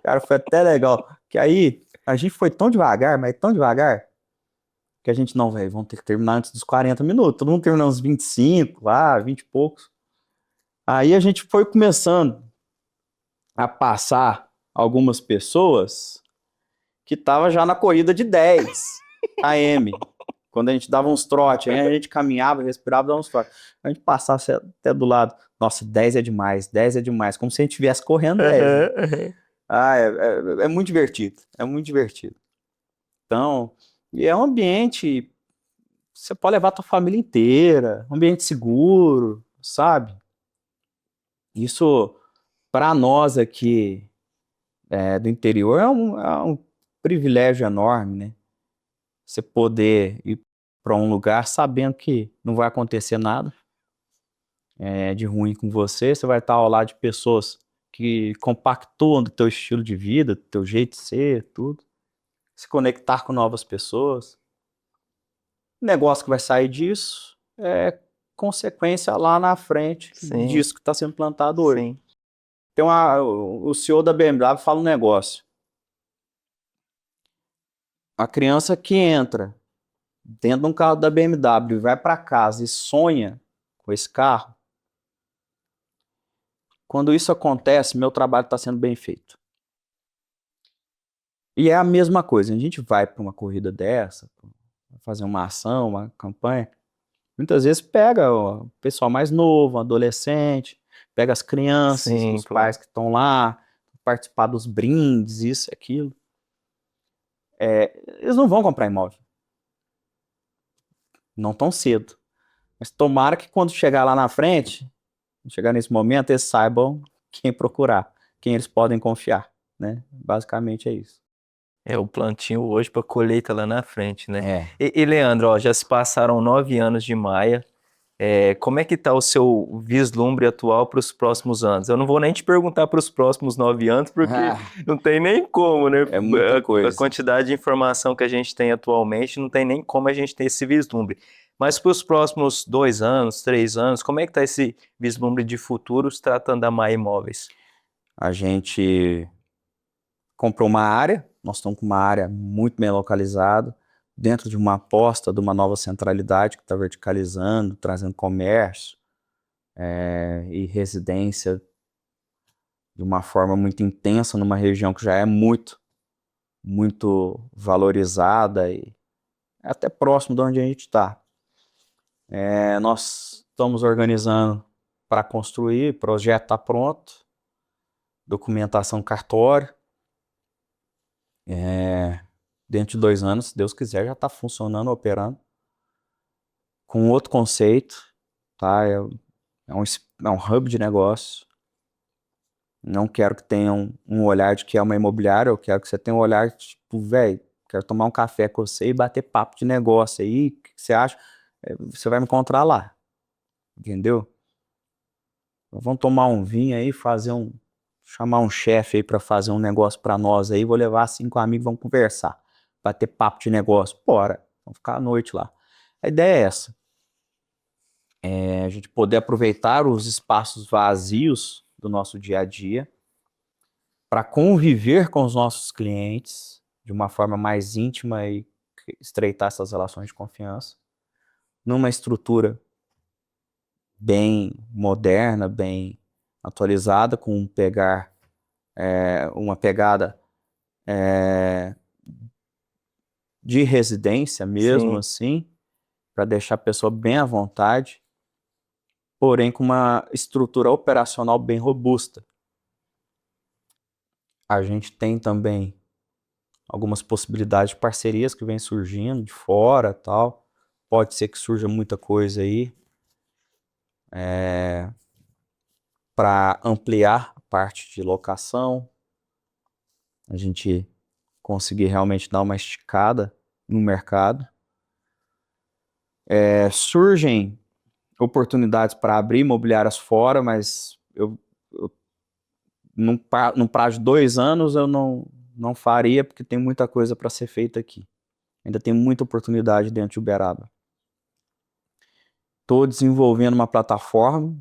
cara, foi até legal, que aí a gente foi tão devagar, mas tão devagar, que a gente, não, velho, vamos ter que terminar antes dos 40 minutos. Todo mundo terminou uns 25, 20 e poucos. Aí a gente foi começando a passar algumas pessoas que tava já na corrida de 10 km. Quando a gente dava uns trotes, aí a gente caminhava, respirava, dava uns trotes. A gente passasse até do lado. Nossa, 10 é demais, 10 é demais. Como se a gente estivesse correndo 10. Né? É muito divertido. É muito divertido. Então, e é um ambiente, você pode levar a tua família inteira, um ambiente seguro, sabe? Isso, para nós aqui do interior, é um privilégio enorme, né? Você poder ir para um lugar sabendo que não vai acontecer nada de ruim com você, você vai estar ao lado de pessoas que compactuam do teu estilo de vida, do teu jeito de ser, tudo. Se conectar com novas pessoas. O negócio que vai sair disso é consequência lá na frente disso que está sendo plantado hoje. Sim. Tem o CEO da BMW fala um negócio. A criança que entra dentro de um carro da BMW, vai para casa e sonha com esse carro, quando isso acontece, meu trabalho está sendo bem feito. E é a mesma coisa, a gente vai para uma corrida dessa, fazer uma ação, uma campanha, muitas vezes pega o pessoal mais novo, um adolescente, pega as crianças, Sim, os pais que estão lá, participar dos brindes, isso e aquilo. Eles não vão comprar imóvel. Não tão cedo. Mas tomara que quando chegar lá na frente, chegar nesse momento, eles saibam quem procurar, quem eles podem confiar, né? Basicamente é isso. É o plantio hoje para colheita lá na frente, né? É. E Leandro, ó, já se passaram 9 anos de Maia. Como é que está o seu vislumbre atual para os próximos anos? Eu não vou nem te perguntar para os próximos 9 anos, porque não tem nem como, né? É muita coisa. A quantidade de informação que a gente tem atualmente, não tem nem como a gente ter esse vislumbre. Mas para os próximos 2 anos, 3 anos, como é que está esse vislumbre de futuro se tratando da Maia Imóveis? A gente comprou uma área, nós estamos com uma área muito bem localizada, dentro de uma aposta de uma nova centralidade que está verticalizando, trazendo comércio e residência de uma forma muito intensa numa região que já é muito, muito valorizada e até próximo de onde a gente está. Nós estamos organizando para construir, o projeto está pronto, documentação cartório. Dentro de 2 anos, se Deus quiser, já está funcionando, operando. Com outro conceito, tá? É um hub de negócio. Não quero que tenha um olhar de que é uma imobiliária, eu quero que você tenha um olhar tipo, velho, quero tomar um café com você e bater papo de negócio aí, o que você acha? Você vai me encontrar lá, entendeu? Vamos tomar um vinho aí, chamar um chefe aí para fazer um negócio para nós aí, vou levar 5 amigos, vamos conversar, bater papo de negócio, bora, vamos ficar à noite lá. A ideia é essa. A gente poder aproveitar os espaços vazios do nosso dia a dia para conviver com os nossos clientes de uma forma mais íntima e estreitar essas relações de confiança numa estrutura bem moderna, bem atualizada, com uma pegada de residência mesmo, Sim. assim, para deixar a pessoa bem à vontade, porém com uma estrutura operacional bem robusta. A gente tem também algumas possibilidades de parcerias que vêm surgindo de fora, tal. Pode ser que surja muita coisa aí para ampliar a parte de locação, a gente conseguir realmente dar uma esticada no mercado. Surgem oportunidades para abrir imobiliárias fora, mas num prazo de 2 anos eu não faria, porque tem muita coisa para ser feita aqui. Ainda tem muita oportunidade dentro de Uberaba. Estou desenvolvendo uma plataforma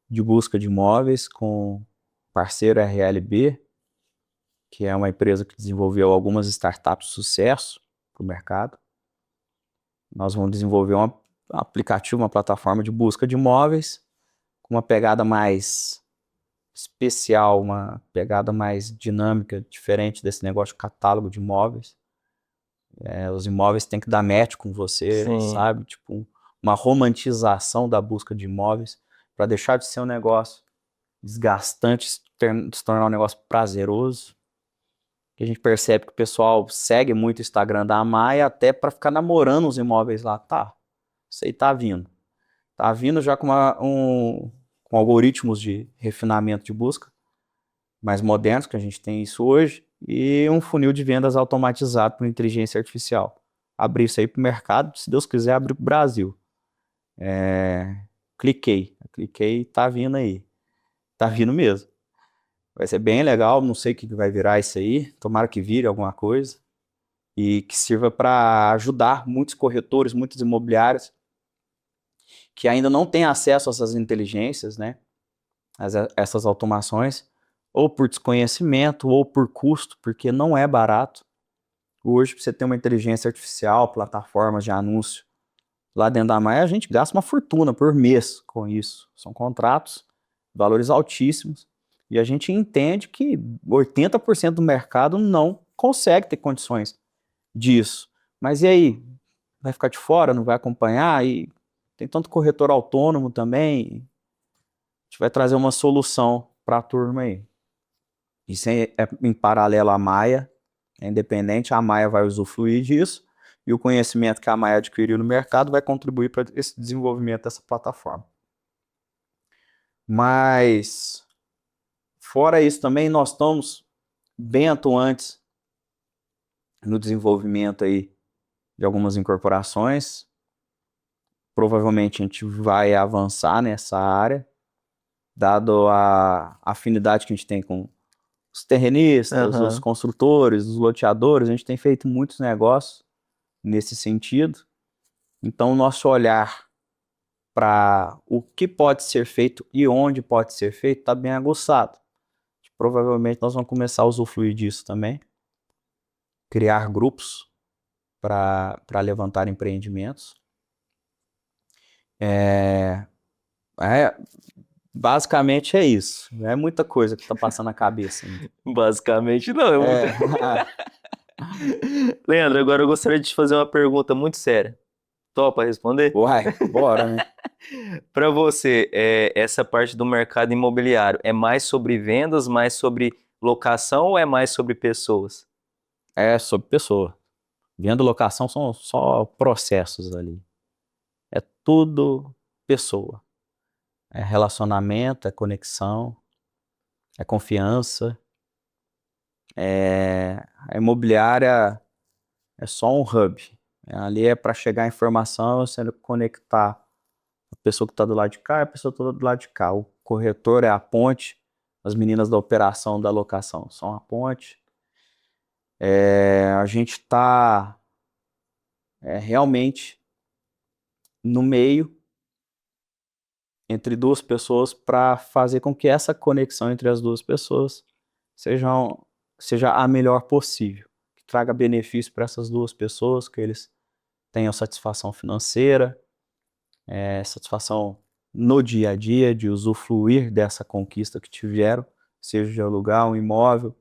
de busca de imóveis com parceiro RLB, que é uma empresa que desenvolveu algumas startups de sucesso para o mercado. Nós vamos desenvolver um aplicativo, uma plataforma de busca de imóveis com uma pegada mais especial, uma pegada mais dinâmica, diferente desse negócio de catálogo de imóveis. Os imóveis têm que dar match com você, Sim. sabe? Tipo, uma romantização da busca de imóveis para deixar de ser um negócio desgastante, se tornar um negócio prazeroso. Que a gente percebe que o pessoal segue muito o Instagram da Amaia até para ficar namorando os imóveis lá. Tá, isso aí tá vindo. Tá vindo já com algoritmos de refinamento de busca mais modernos, que a gente tem isso hoje, e um funil de vendas automatizado por inteligência artificial. Abrir isso aí para o mercado, se Deus quiser, abrir para o Brasil. Cliquei, tá vindo aí. Tá vindo mesmo. Vai ser bem legal, não sei o que vai virar isso aí, tomara que vire alguma coisa, e que sirva para ajudar muitos corretores, muitos imobiliários, que ainda não têm acesso a essas inteligências, né? Essas automações, ou por desconhecimento, ou por custo, porque não é barato. Hoje, para você ter uma inteligência artificial, plataformas de anúncio lá dentro da Maia, a gente gasta uma fortuna por mês com isso. São contratos, valores altíssimos, e a gente entende que 80% do mercado não consegue ter condições disso. Mas e aí? Vai ficar de fora, não vai acompanhar? E tem tanto corretor autônomo também. A gente vai trazer uma solução para a turma aí. Isso é em paralelo à Maia, é independente, a Maia vai usufruir disso, e o conhecimento que a Maia adquiriu no mercado vai contribuir para esse desenvolvimento dessa plataforma. Mas, fora isso também, nós estamos bem atuantes no desenvolvimento aí de algumas incorporações. Provavelmente a gente vai avançar nessa área, dado a afinidade que a gente tem com os terrenistas, os construtores, os loteadores. A gente tem feito muitos negócios nesse sentido. Então, o nosso olhar para o que pode ser feito e onde pode ser feito está bem aguçado. Provavelmente nós vamos começar a usufruir disso também. Criar grupos para levantar empreendimentos. Basicamente é isso. É muita coisa que está passando na cabeça ainda. Basicamente não. Leandro, agora eu gostaria de te fazer uma pergunta muito séria. Topa responder? Uai, bora, né? Para você, essa parte do mercado imobiliário é mais sobre vendas, mais sobre locação ou é mais sobre pessoas? É sobre pessoa. Venda e locação são só processos ali. É tudo pessoa. É relacionamento, é conexão, é confiança. A imobiliária é só um hub. Ali é para chegar a informação, você conectar a pessoa que está do lado de cá e a pessoa que está do lado de cá. O corretor é a ponte, as meninas da operação da locação são a ponte. A gente está realmente no meio, entre duas pessoas, para fazer com que essa conexão entre as duas pessoas seja a melhor possível, que traga benefício para essas duas pessoas, que eles tenham satisfação financeira, satisfação no dia a dia, de usufruir dessa conquista que tiveram, seja de alugar um imóvel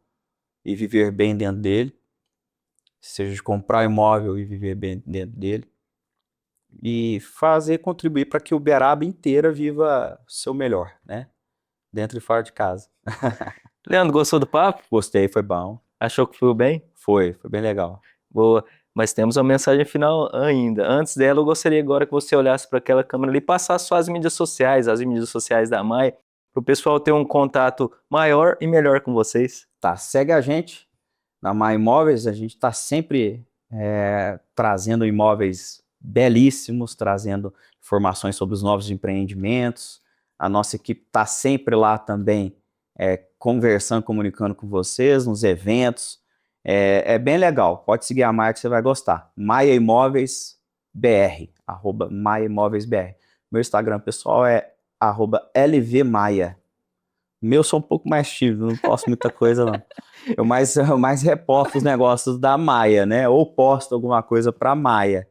e viver bem dentro dele, seja de comprar um imóvel e viver bem dentro dele, e contribuir para que Uberaba inteira viva o seu melhor, né? Dentro e fora de casa. Leandro, gostou do papo? Gostei, foi bom. Achou que foi bem? Foi bem legal. Boa. Mas temos uma mensagem final ainda. Antes dela, eu gostaria agora que você olhasse para aquela câmera ali e passasse suas mídias sociais, as mídias sociais da Maia, para o pessoal ter um contato maior e melhor com vocês. Tá, segue a gente na Maia Imóveis, a gente está sempre trazendo imóveis belíssimos, trazendo informações sobre os novos empreendimentos. A nossa equipe está sempre lá também, conversando, comunicando com vocês nos eventos. É bem legal, pode seguir a Maia que você vai gostar. Maia Imóveis BR, @Maia Imóveis BR. Meu Instagram pessoal é @LVMaia. Meu, sou um pouco mais tímido, não posto muita coisa, não. Eu mais reposto os negócios da Maia, né? Ou posto alguma coisa para Maia.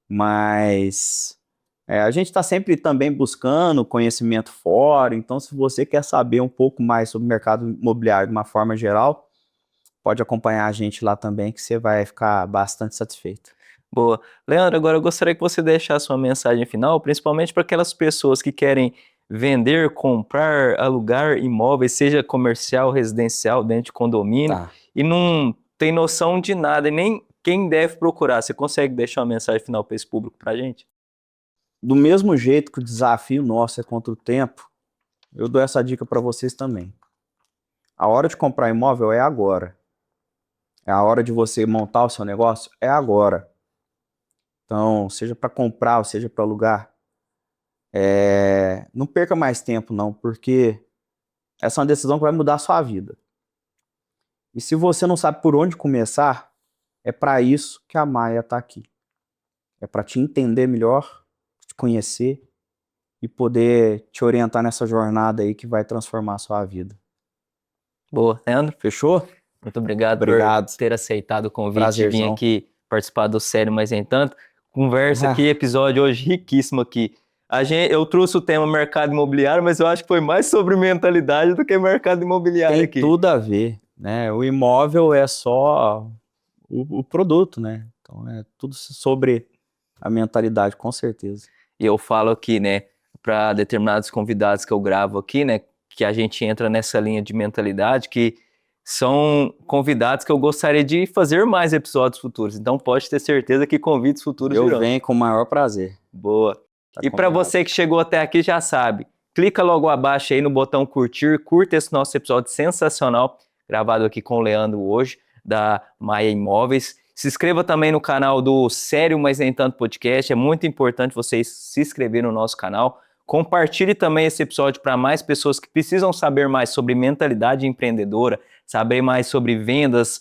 Mas a gente está sempre também buscando conhecimento fora. Então, se você quer saber um pouco mais sobre o mercado imobiliário de uma forma geral, pode acompanhar a gente lá também, que você vai ficar bastante satisfeito. Boa. Leandro, agora eu gostaria que você deixasse uma mensagem final, principalmente para aquelas pessoas que querem vender, comprar, alugar imóveis, seja comercial, residencial, dentro de condomínio, Tá. e não tem noção de nada, e nem quem deve procurar. Você consegue deixar uma mensagem final para esse público para a gente? Do mesmo jeito que o desafio nosso é contra o tempo, eu dou essa dica para vocês também. A hora de comprar imóvel é agora. É a hora de você montar o seu negócio, é agora. Então, seja para comprar ou seja para alugar, não perca mais tempo não, porque essa é uma decisão que vai mudar a sua vida. E se você não sabe por onde começar, é para isso que a Maia está aqui. É para te entender melhor, te conhecer e poder te orientar nessa jornada aí que vai transformar a sua vida. Boa, Leandro, fechou? muito obrigado Obrigado. por ter aceitado o convite de vir Prazerzão. aqui participar do Sério Mas Nem Tanto. Conversa aqui, episódio hoje riquíssimo aqui. Eu trouxe o tema mercado imobiliário, mas eu acho que foi mais sobre mentalidade do que mercado imobiliário Tem aqui. tudo a ver, né? O imóvel é só o produto, né? Então é tudo sobre a mentalidade, com certeza. E eu falo aqui, né, para determinados convidados que eu gravo aqui, né, que a gente entra nessa linha de mentalidade, que são convidados que eu gostaria de fazer mais episódios futuros. Então pode ter certeza que convites futuros Eu virão. venho com o maior prazer. Boa. Tá E para combinado. você que chegou até aqui já sabe, clica logo abaixo aí no botão curtir, curta esse nosso episódio sensacional, gravado aqui com o Leandro hoje, da Maia Imóveis. Se inscreva também no canal do Sério Mas Nem Tanto Podcast, é muito importante vocês se inscreverem no nosso canal. Compartilhe também esse episódio para mais pessoas que precisam saber mais sobre mentalidade empreendedora, saber mais sobre vendas,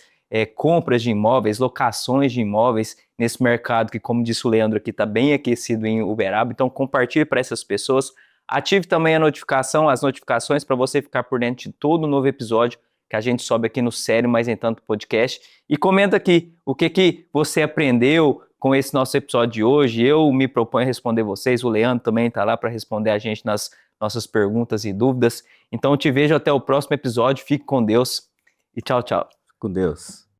compras de imóveis, locações de imóveis nesse mercado que, como disse o Leandro aqui, está bem aquecido em Uberaba. Então compartilhe para essas pessoas. Ative também as notificações para você ficar por dentro de todo novo episódio que a gente sobe aqui no Sério Mas Nem Tanto Podcast. E comenta aqui o que você aprendeu com esse nosso episódio de hoje. Eu me proponho a responder vocês, o Leandro também está lá para responder a gente nas nossas perguntas e dúvidas. Então te vejo até o próximo episódio, fique com Deus e tchau, tchau. Com Deus.